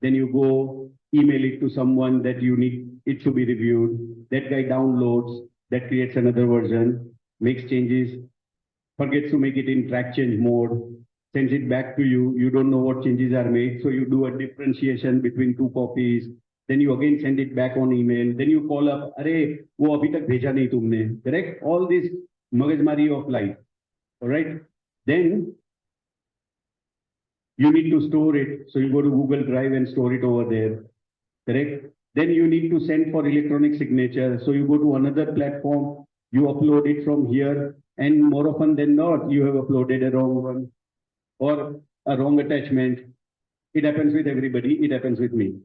Then you go email it to someone that you need it to be reviewed. That guy downloads, that creates another version. makes changes, forgets to make it in track change mode, sends it back to you. You don't know what changes are made. So you do a differentiation between two copies. Then you again send it back on email. Then you call up, Arey, wo abhi tak bheja nahi tumne. Correct? All this magajmari of life. All right. Then you need to store it. So you go to Google Drive and store it over there. Correct? Then you need to send for electronic signature. So you go to another platform, you upload it from here, and more often than not, you have uploaded a wrong one or a wrong attachment. It happens with everybody. It happens with me.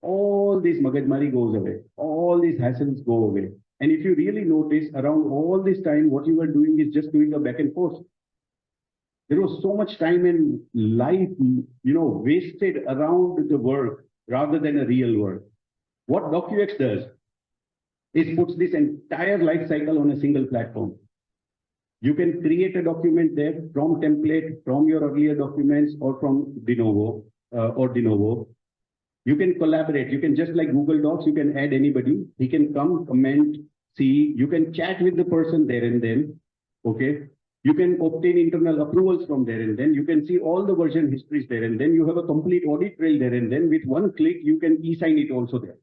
All this magajmari goes away. All these hassles go away. And if you really notice, around all this time, what you were doing is just doing a back and forth. There was so much time and life, wasted around the work rather than a real work. What DocuX does is puts this entire life cycle on a single platform. You can create a document there from template, from your earlier documents, or from de novo. You can collaborate. You can, just like Google Docs, you can add anybody. He can come, comment, see. You can chat with the person there and then. Okay. You can obtain internal approvals from there and then. You can see all the version histories there and then. You have a complete audit trail there and then. With one click, you can e-sign it also there.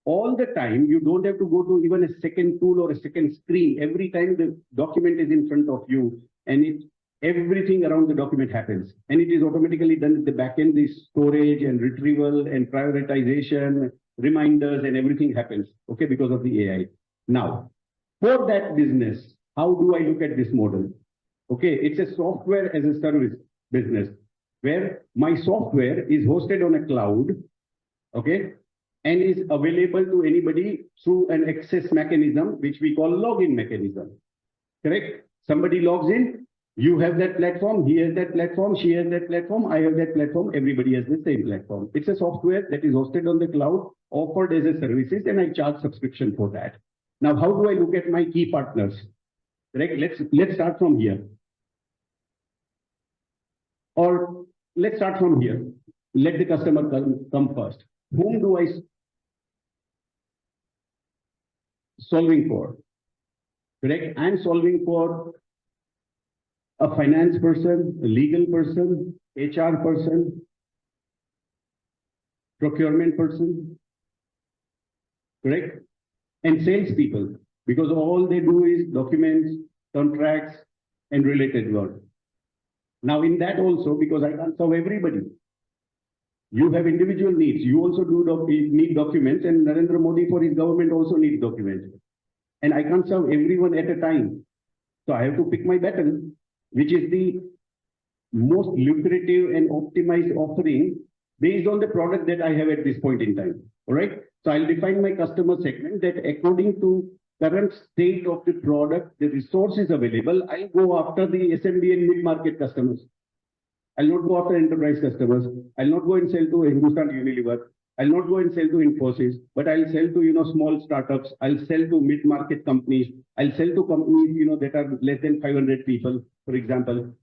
All the time, you don't have to go to even a second tool or a second screen. Every time the document is in front of you, and everything around the document happens. And it is automatically done at the back end, the storage and retrieval and prioritization, reminders, and everything happens, okay, because of the AI. Now, for that business, how do I look at this model? Okay, it's a software as a service business where my software is hosted on a cloud, okay, and is available to anybody through an access mechanism, which we call login mechanism. Correct? Somebody logs in, you have that platform, he has that platform, she has that platform, I have that platform, everybody has the same platform. It's a software that is hosted on the cloud, offered as a services, and I charge subscription for that. Now, how do I look at my key partners? Correct? Let's start from here. Or let's start from here. Let the customer come first. Whom do I solving for? Correct? I'm solving for a finance person, a legal person, HR person, procurement person, correct? And salespeople, because all they do is documents, contracts, and related work. Now in that also, because I can't serve everybody, you have individual needs. You also need documents, and Narendra Modi for his government also needs documents. And I can't serve everyone at a time. So I have to pick my battle, which is the most lucrative and optimized offering based on the product that I have at this point in time. All right. So I'll define my customer segment that according to current state of the product, the resources available, I'll go after the SMB and mid-market customers. I'll not go after enterprise customers. I'll not go and sell to Hindustan Unilever. I'll not go and sell to Infosys, but I'll sell to, small startups. I'll sell to mid-market companies. I'll sell to companies, that are less than 500 people, for example.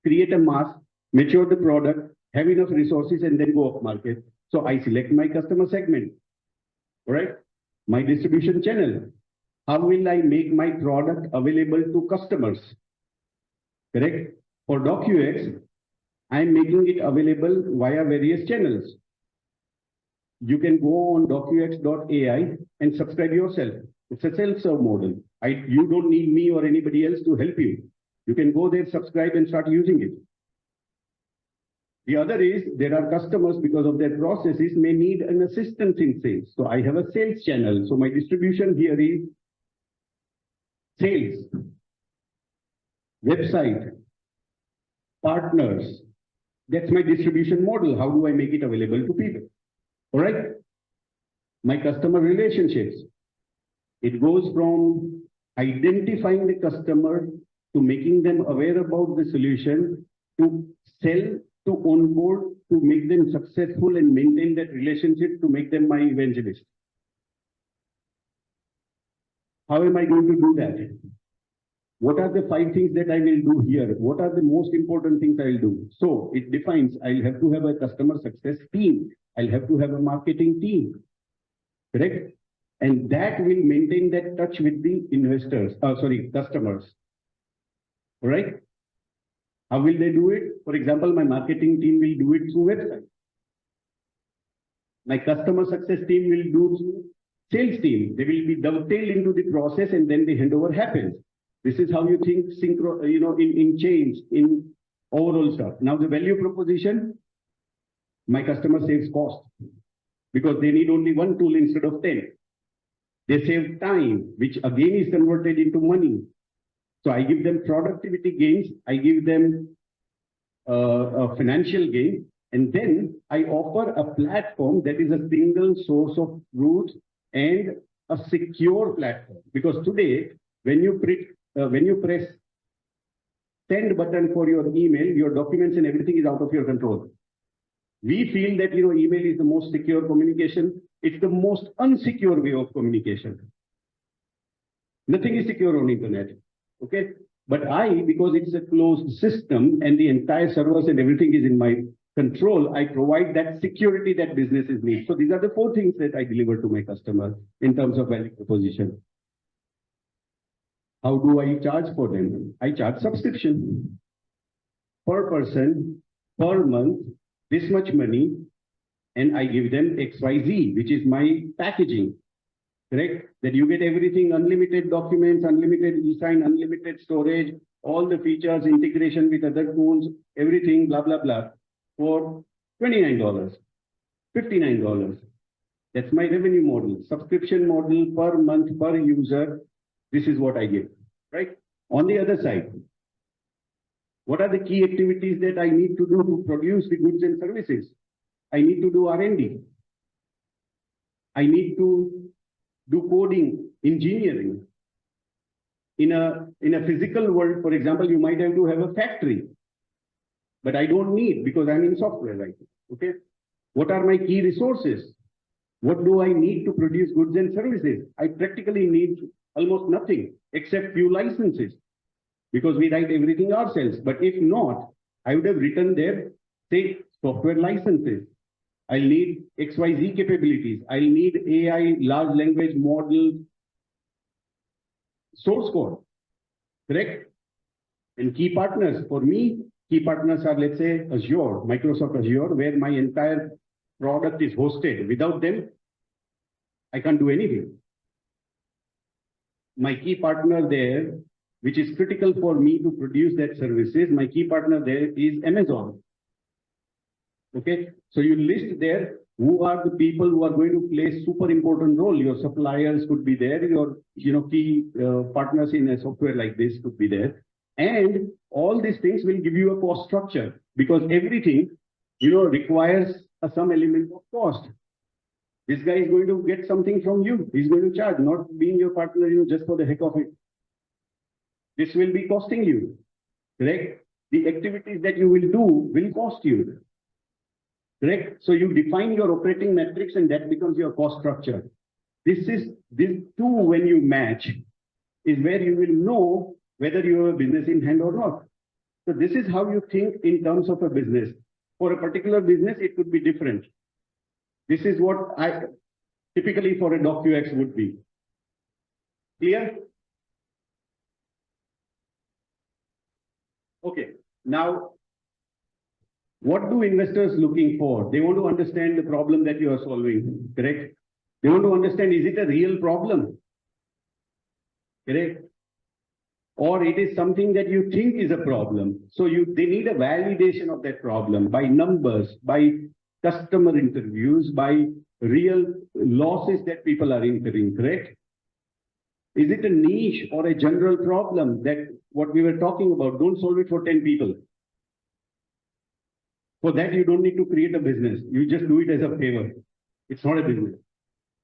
Create a mass, mature the product, have enough resources, and then go off market. So I select my customer segment. All right. My distribution channel. How will I make my product available to customers? Correct? For DocuX, I'm making it available via various channels. You can go on docux.ai and subscribe yourself. It's a self-serve model. You don't need me or anybody else to help you. You can go there, subscribe, and start using it. The other is there are customers, because of their processes, may need an assistance in sales. So I have a sales channel. So my distribution here is sales, website, partners. That's my distribution model. How do I make it available to people? All right. My customer relationships. It goes from identifying the customer to making them aware about the solution, to sell, to onboard, to make them successful and maintain that relationship, to make them my evangelist. How am I going to do that? What are the 5 things that I will do here? What are the most important things I'll do? So it defines, I'll have to have a customer success team. I'll have to have a marketing team. Correct? And that will maintain that touch with the customers. All right? How will they do it? For example, my marketing team will do it through website. My customer success team will do through sales team. They will be dovetailed into the process and then the handover happens. This is how you think in change, in overall stuff. Now the value proposition, my customer saves cost because they need only one tool instead of 10. They save time, which again is converted into money. So I give them productivity gains, I give them a financial gain, and then I offer a platform that is a single source of truth and a secure platform. Because today, when you press send button for your email, your documents and everything is out of your control. We feel that email is the most secure communication. It's the most unsecure way of communication. Nothing is secure on internet. Okay. But because it's a closed system and the entire servers and everything is in my control, I provide that security that businesses need. So these are the 4 things that I deliver to my customer in terms of value proposition. How do I charge for them? I charge subscription per person, per month, this much money, and I give them XYZ, which is my packaging. Correct? That you get everything, unlimited documents, unlimited e-sign, unlimited storage, all the features, integration with other tools, everything, blah, blah, blah, for $29, $59. That's my revenue model, subscription model per month, per user. This is what I give, right? On the other side, what are the key activities that I need to do to produce the goods and services? I need to do R&D. I need to do coding, engineering. In a physical world, for example, you might have to have a factory, but I don't need because I'm in software right now. Okay. What are my key resources? What do I need to produce goods and services? I practically need almost nothing except few licenses because we write everything ourselves. But if not, I would have written there, say, software licenses. I'll need XYZ capabilities. I'll need AI, large language model, source code, correct? And key partners. For me, key partners are, let's say, Azure, Microsoft Azure, where my entire product is hosted. Without them, I can't do anything. My key partner there, which is critical for me to produce that services, my key partner there is Amazon. Okay, so you list there who are the people who are going to play super important role. Your suppliers could be there, your key partners in a software like this could be there. And all these things will give you a cost structure because everything requires some element of cost. This guy is going to get something from you. He's going to charge, not being your partner, just for the heck of it. This will be costing you, correct? The activities that you will do will cost you. Correct? So you define your operating metrics and that becomes your cost structure. These two, when you match, is where you will know whether you have a business in hand or not. So this is how you think in terms of a business. For a particular business, it could be different. This is what I typically for a DocUX would be. Clear? Okay. Now, what do investors looking for? They want to understand the problem that you are solving, correct? They want to understand, is it a real problem? Correct? Or it is something that you think is a problem. So they need a validation of that problem by numbers, by customer interviews, by real losses that people are incurring, correct? Is it a niche or a general problem that what we were talking about? Don't solve it for 10 people. For that, you don't need to create a business. You just do it as a favor. It's not a business.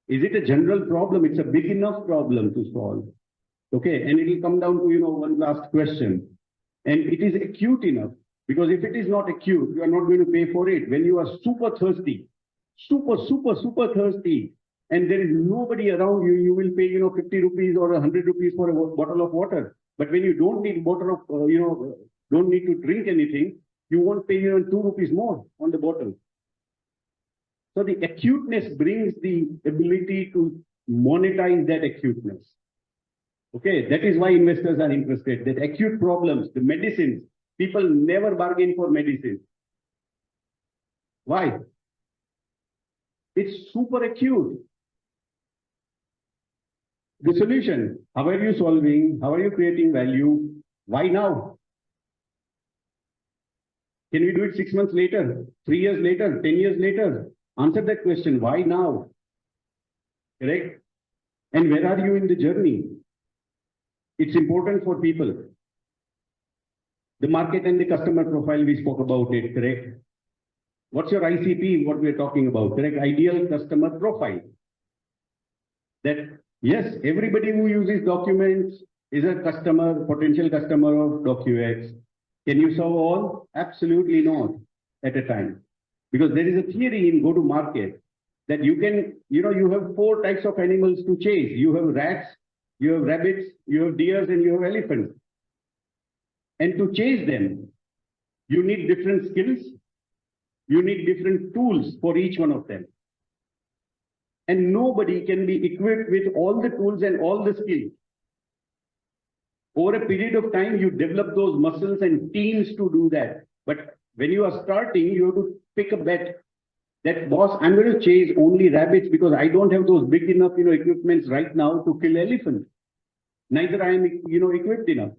Is it a general problem? It's a big enough problem to solve. Okay, and it will come down to, one last question. And it is acute enough, because if it is not acute, you are not going to pay for it. When you are super thirsty, super thirsty, and there is nobody around you, you will pay, 50 rupees or 100 rupees for a bottle of water. But when you don't need bottle of, don't need to drink anything, you won't pay 2 rupees more on the bottle. So the acuteness brings the ability to monetize that acuteness. Okay, that is why investors are interested. That acute problems, the medicines, people never bargain for medicines. Why? It's super acute. The solution, how are you solving? How are you creating value? Why now? Can we do it 6 months later, 3 years later, 10 years later? Answer that question. Why now? Correct? And where are you in the journey? It's important for people. The market and the customer profile, we spoke about it, correct? What's your ICP, what we're talking about, correct? Ideal customer profile. That, yes, everybody who uses documents is a customer, potential customer of DocuX. Can you serve all? Absolutely not at a time. Because there is a theory in go-to-market that you can, you have 4 types of animals to chase. You have rats, you have rabbits, you have deers, and you have elephants. And to chase them, you need different skills. You need different tools for each one of them. And nobody can be equipped with all the tools and all the skills. Over a period of time, you develop those muscles and teams to do that. But when you are starting, you have to pick a bet. That boss, I'm going to chase only rabbits because I don't have those big enough, equipments right now to kill elephants. Neither I am, equipped enough.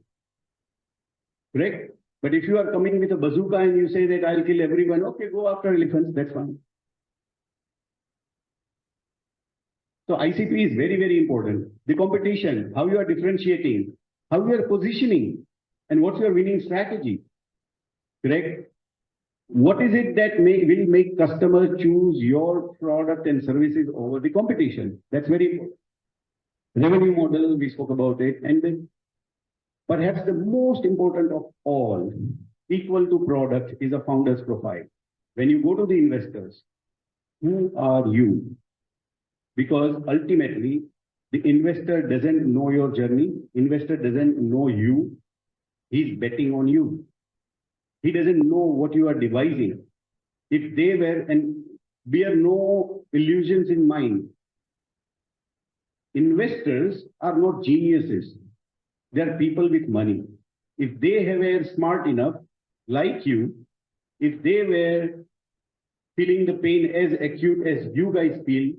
Correct? But if you are coming with a bazooka and you say that I'll kill everyone, okay, go after elephants, that's fine. So ICP is very, very important. The competition, how you are differentiating, how you are positioning, and what's your winning strategy. Correct? What is it that will make customers choose your product and services over the competition? That's very important. Revenue model, we spoke about it. And then perhaps the most important of all, equal to product, is a founder's profile. When you go to the investors, who are you? Because ultimately, the investor doesn't know your journey. Investor doesn't know you. He's betting on you. He doesn't know what you are devising. If they were, and bear no illusions in mind, investors are not geniuses. They are people with money. If they were smart enough, like you, if they were feeling the pain as acute as you guys feel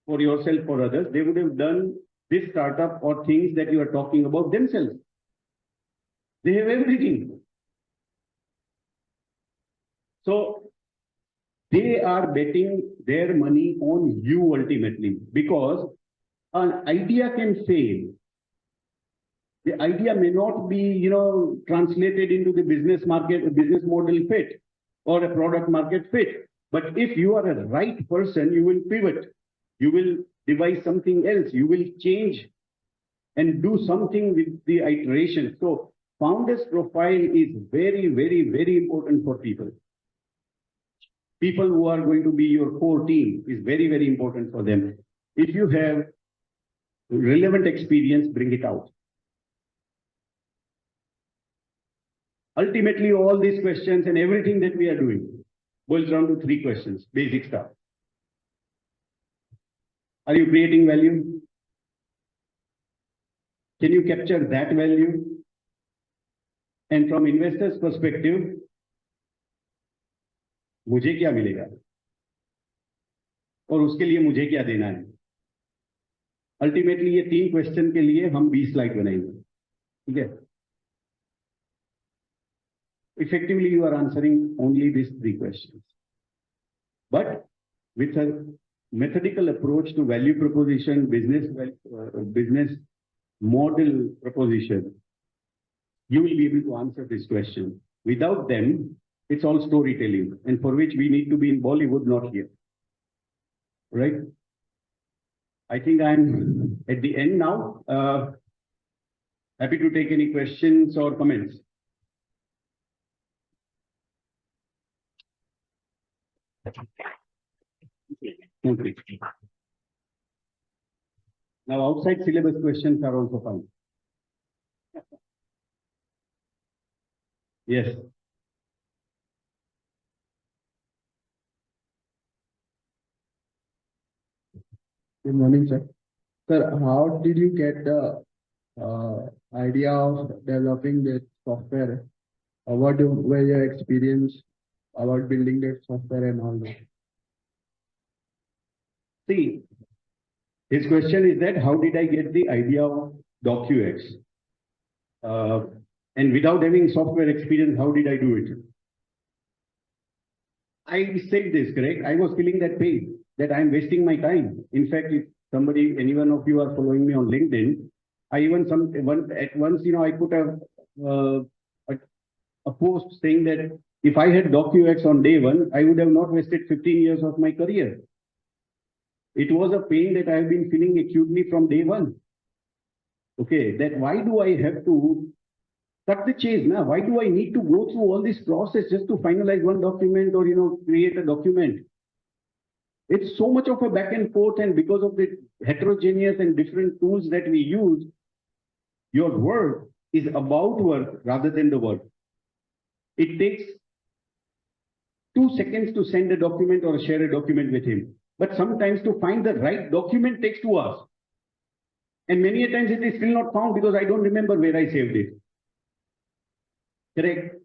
for yourself or others, they would have done this startup or things that you are talking about themselves. They have everything. So they are betting their money on you ultimately, because an idea can fail. The idea may not be, translated into the business market, business model fit or a product market fit. But if you are a right person, you will pivot. You will devise something else. You will change and do something with the iteration. So founder's profile is very, very, very important for people. People who are going to be your core team is very, very important for them. If you have relevant experience, bring it out. Ultimately, all these questions and everything that we are doing boils down to 3 questions, basic stuff. Are you creating value? Can you capture that value? And from investors' perspective, मुझे क्या मिलेगा और उसके लिए मुझे क्या देना है? अल्टीमेटली ये 3 क्वेश्चन के लिए हम 20 स्लाइड बनाएंगे. ठीक है? Effectively, you are answering only these 3 questions. But with a methodical approach to value proposition, business model proposition, you will be able to answer this question. Without them, it's all storytelling, and for which we need to be in Bollywood, not here. Right? I think I'm at the end now. Happy to take any questions or comments. Okay. Now, outside syllabus questions are also fine. Yes. Good morning, sir. Sir, how did you get the idea of developing this software? Were your experience about building that software and all that? See, his question is that how did I get the idea of DocUX? And without having software experience, how did I do it? I said this, correct? I was feeling that pain, that I'm wasting my time. In fact, if any one of you are following me on LinkedIn, I even at once, I put a post saying that if I had DocUX on day one, I would have not wasted 15 years of my career. It was a pain that I've been feeling acutely from day one. Okay, that why do I have to cut the chase now? Why do I need to go through all this process just to finalize one document or, create a document? It's so much of a back and forth, and because of the heterogeneous and different tools that we use, your work is about work rather than the work. It takes 2 seconds to send a document or share a document with him. But sometimes to find the right document takes 2 hours. And many a times it is still not found because I don't remember where I saved it. Correct?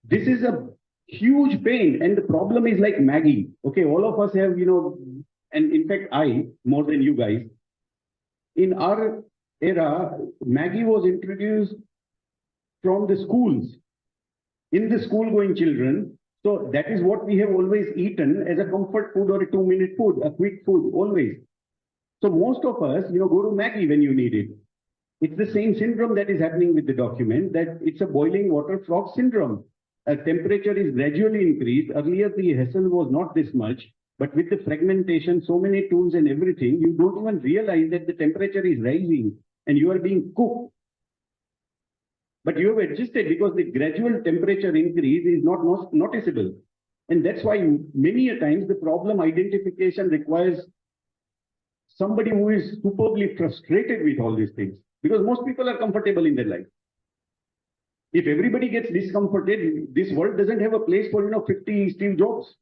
This is a huge pain. And the problem is like Maggie. Okay, all of us have, and in fact, I, more than you guys, in our era, Maggie was introduced from the schools. In the school going children, so that is what we have always eaten as a comfort food or a 2-minute food, a quick food, always. So most of us, go to Maggie when you need it. It's the same syndrome that is happening with the document, that it's a boiling water frog syndrome. A temperature is gradually increased. Earlier, the hassle was not this much, but with the fragmentation, so many tools and everything, you don't even realize that the temperature is rising and you are being cooked. But you have adjusted because the gradual temperature increase is not noticeable. And that's why many a times the problem identification requires somebody who is superbly frustrated with all these things, because most people are comfortable in their life. If everybody gets discomforted, this world doesn't have a place for, 50 Steve Jobs.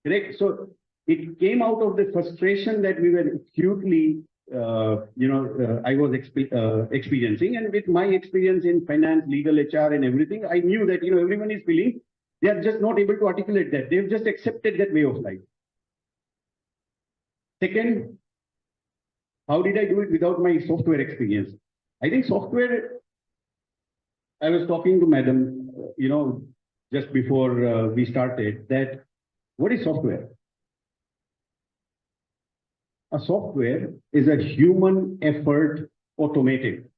Correct? So it came out of the frustration that we were acutely I was experiencing, and with my experience in finance, legal, HR, and everything, I knew that everyone is feeling they are just not able to articulate that. They've just accepted that way of life. Second, how did I do it without my software experience? I think software. I was talking to Madam, just before we started, that what is software? A software is a human effort automated.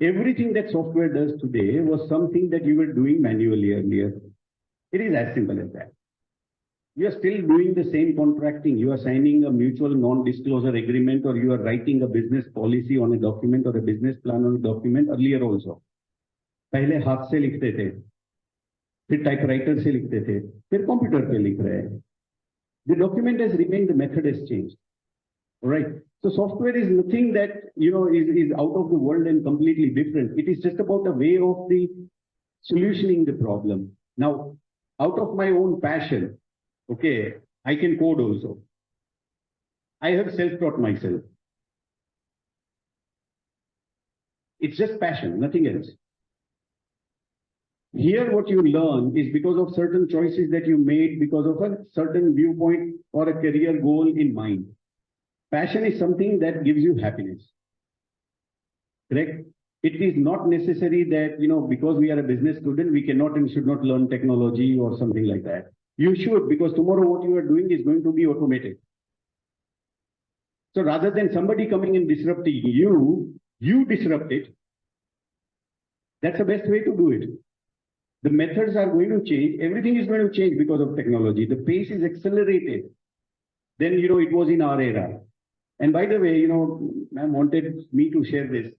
Everything that software does today was something that you were doing manually earlier. It is as simple as that. You are still doing the same contracting. You are signing a mutual non-disclosure agreement, or you are writing a business policy on a document or a business plan on a document earlier also. पहले हाथ से लिखते थे, फिर typewriter से लिखते थे, फिर कंप्यूटर पे लिख रहे हैं. The document has remained, the method has changed. All right. So software is nothing that, is out of the world and completely different. It is just about a way of the solutioning the problem. Now, out of my own passion, okay, I can code also. I have self-taught myself. It's just passion, nothing else. Here, what you learn is because of certain choices that you made, because of a certain viewpoint or a career goal in mind. Passion is something that gives you happiness. Correct? It is not necessary that, because we are a business student, we cannot and should not learn technology or something like that. You should, because tomorrow what you are doing is going to be automated. So rather than somebody coming and disrupting you, you disrupt it. That's the best way to do it. The methods are going to change. Everything is going to change because of technology. The pace is accelerated. Then, it was in our era. And by the way, ma'am wanted me to share this.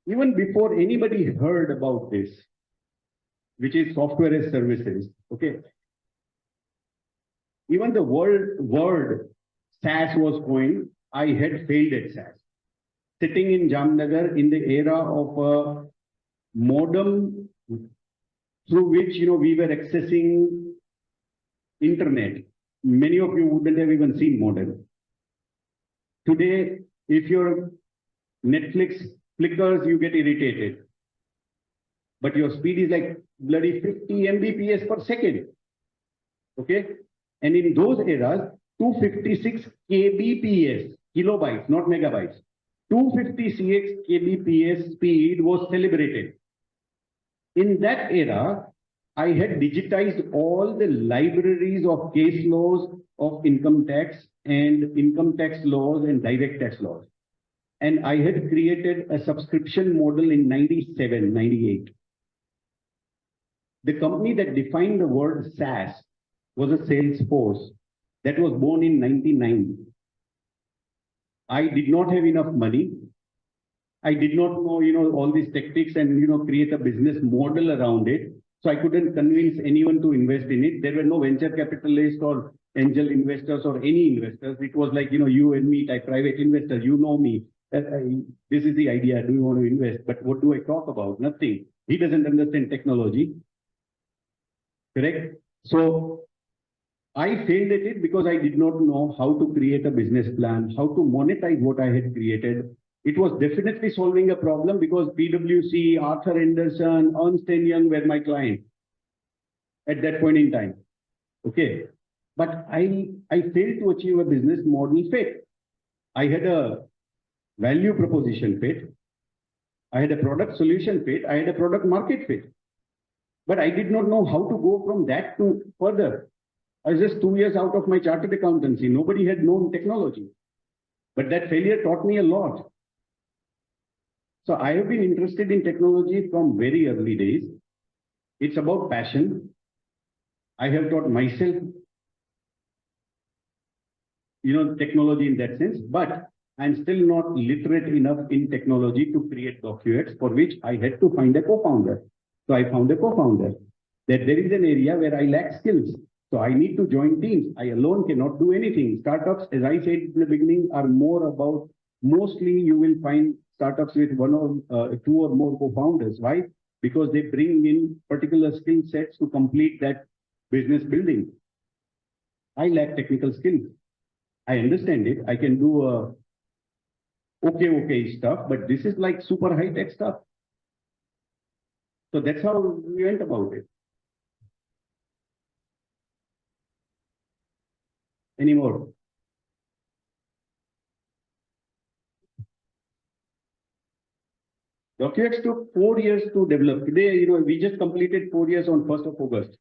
Even before anybody heard about this, which is software as services, okay? Even the word SaaS was coined. I had failed at SaaS. Sitting in Jamnagar in the era of a modem through which, we were accessing internet. Many of you wouldn't have even seen modem. Today, if your Netflix flickers, you get irritated. But your speed is like bloody 50 Mbps per second. Okay. And in those eras, 256 kbps, kilobytes, not megabytes. 256 kbps speed was celebrated. In that era, I had digitized all the libraries of case laws of income tax and income tax laws and direct tax laws. And I had created a subscription model in 97, 98. The company that defined the word SaaS was a Salesforce that was born in 99. I did not have enough money. I did not know, all these tactics and, create a business model around it. So I couldn't convince anyone to invest in it. There were no venture capitalists or angel investors or any investors. It was like, you and me type private investors, you know me. This is the idea. Do you want to invest? But what do I talk about? Nothing. He doesn't understand technology. Correct? So I failed at it because I did not know how to create a business plan, how to monetize what I had created. It was definitely solving a problem because PwC, Arthur Anderson, Ernst & Young were my clients at that point in time. Okay. But I failed to achieve a business model fit. I had a value proposition fit. I had a product solution fit. I had a product market fit. But I did not know how to go from that to further. I was just 2 years out of my chartered accountancy. Nobody had known technology. But that failure taught me a lot. So I have been interested in technology from very early days. It's about passion. I have taught myself, technology in that sense, but I'm still not literate enough in technology to create documents, for which I had to find a co-founder. So I found a co-founder that there is an area where I lack skills. So I need to join teams. I alone cannot do anything. Startups, as I said in the beginning, are more about, mostly you will find startups with one or two or more co-founders. Why? Because they bring in particular skill sets to complete that business building. I lack technical skills. I understand it. I can do okay stuff, but this is like super high-tech stuff. So that's how we went about it. Any more? DocuX took 4 years to develop. Today, we just completed 4 years on 1st of August.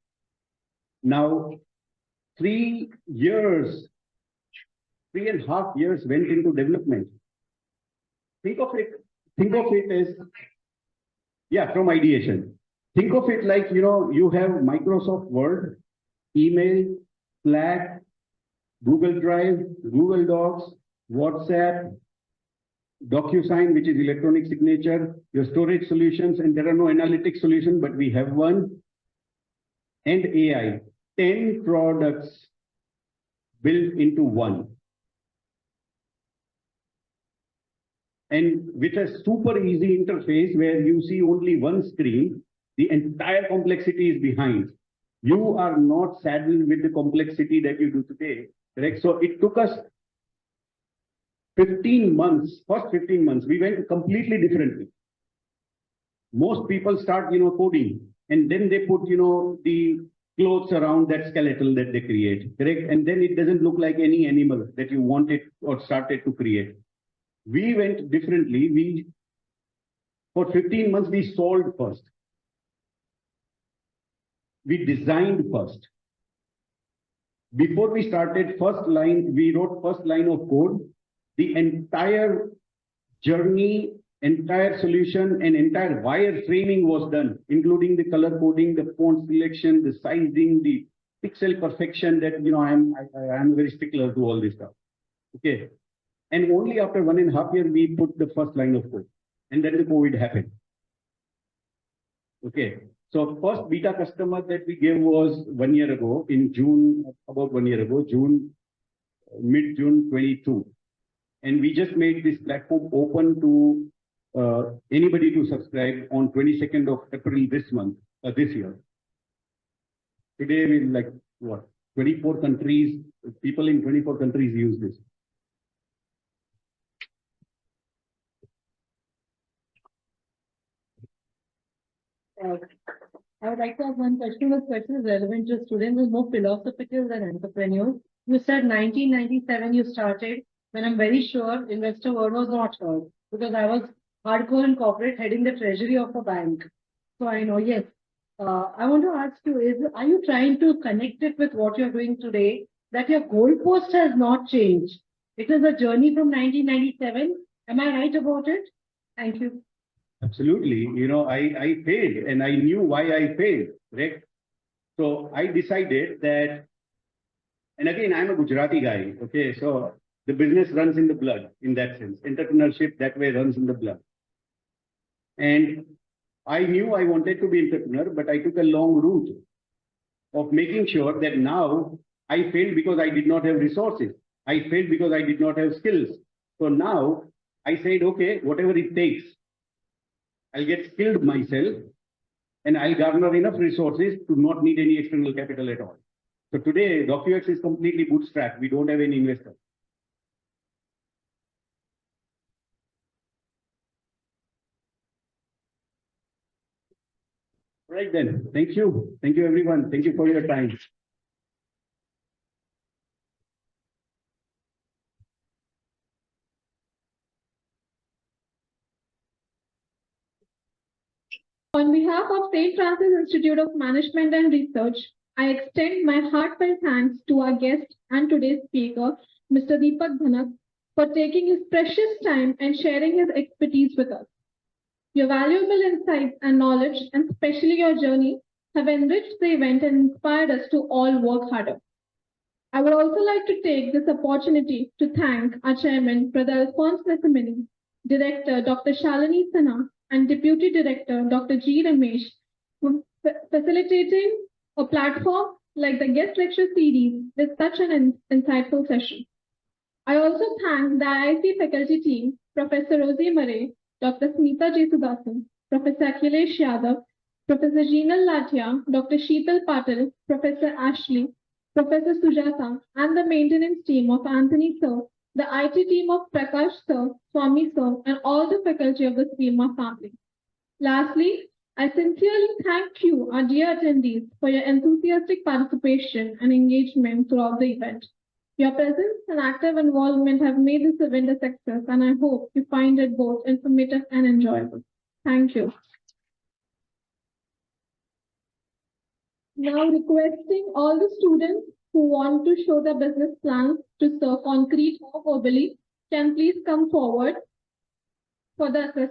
Now, 3 years, 3.5 years went into development. Think of it as, from ideation. Think of it like, you have Microsoft Word, email, Slack, Google Drive, Google Docs, WhatsApp, DocuSign, which is electronic signature, your storage solutions, and there are no analytic solutions, but we have one, and AI. 10 products built into one. And with a super easy interface where you see only one screen, the entire complexity is behind. You are not saddled with the complexity that you do today, correct? So it took us 15 months, first 15 months, we went completely differently. Most people start, coding, and then they put, the clothes around that skeletal that they create, correct? And then it doesn't look like any animal that you wanted or started to create. We went differently. For 15 months, we solved first. We designed first. Before we started first line, we wrote first line of code. The entire journey, entire solution, and entire wireframing was done, including the color coding, the font selection, the sizing, the pixel perfection that, I am very stickler to all this stuff. Okay. And only after 1.5 years, we put the first line of code. And then the COVID happened. Okay. So first beta customer that we gave was 1 year ago in June, about 1 year ago, mid-June 22. And we just made this platform open to anybody to subscribe on 22nd of April this year. Today, we like what? 24 countries, people in 24 countries use this. I would like to ask one question. This question is relevant to students and more philosophical than entrepreneurs. You said 1997 you started, when I'm very sure investor word was not heard because I was hardcore in corporate heading the treasury of a bank. So I know, yes. I want to ask you, are you trying to connect it with what you're doing today, that your goalpost has not changed? It is a journey from 1997. Am I right about it? Thank you. Absolutely. I failed and I knew why I failed, correct? So I decided that, and again, I'm a Gujarati guy, okay? So the business runs in the blood in that sense. Entrepreneurship that way runs in the blood. And I knew I wanted to be entrepreneur, but I took a long route of making sure that now I failed because I did not have resources. I failed because I did not have skills. So now I said, okay, whatever it takes, I'll get skilled myself and I'll garner enough resources to not need any external capital at all. So today, DocuX is completely bootstrapped. We don't have any investor. Right then. Thank you. Thank you, everyone. Thank you for your time. On behalf of St. Francis Institute of Management and Research, I extend my heartfelt thanks to our guest and today's speaker, Mr. Deepak Dhanak, for taking his precious time and sharing his expertise with us. Your valuable insights and knowledge, and especially your journey, have enriched the event and inspired us to all work harder. I would also like to take this opportunity to thank our chairman, Brother Alphonse Nasamini, Director Dr. Shalini Sinha, and Deputy Director Dr. G. Ramesh for facilitating a platform like the guest lecture series with such an insightful session. I also thank the IIC faculty team, Professor Rosie Murray, Dr. Smita Jesudasan, Professor Akhilesh Yadav, Professor Jeenal Lathia, Dr. Sheetal Patil, Professor Ashley, Professor Sujata, and the maintenance team of Anthony Sir, the IT team of Prakash Sir, Swami Sir, and all the faculty of the SPEMA family. Lastly, I sincerely thank you, our dear attendees, for your enthusiastic participation and engagement throughout the event. Your presence and active involvement have made this event a success, and I hope you find it both informative and enjoyable. Thank you. Now requesting all the students who want to show their business plans to serve concrete or verbally can please come forward for the assessment.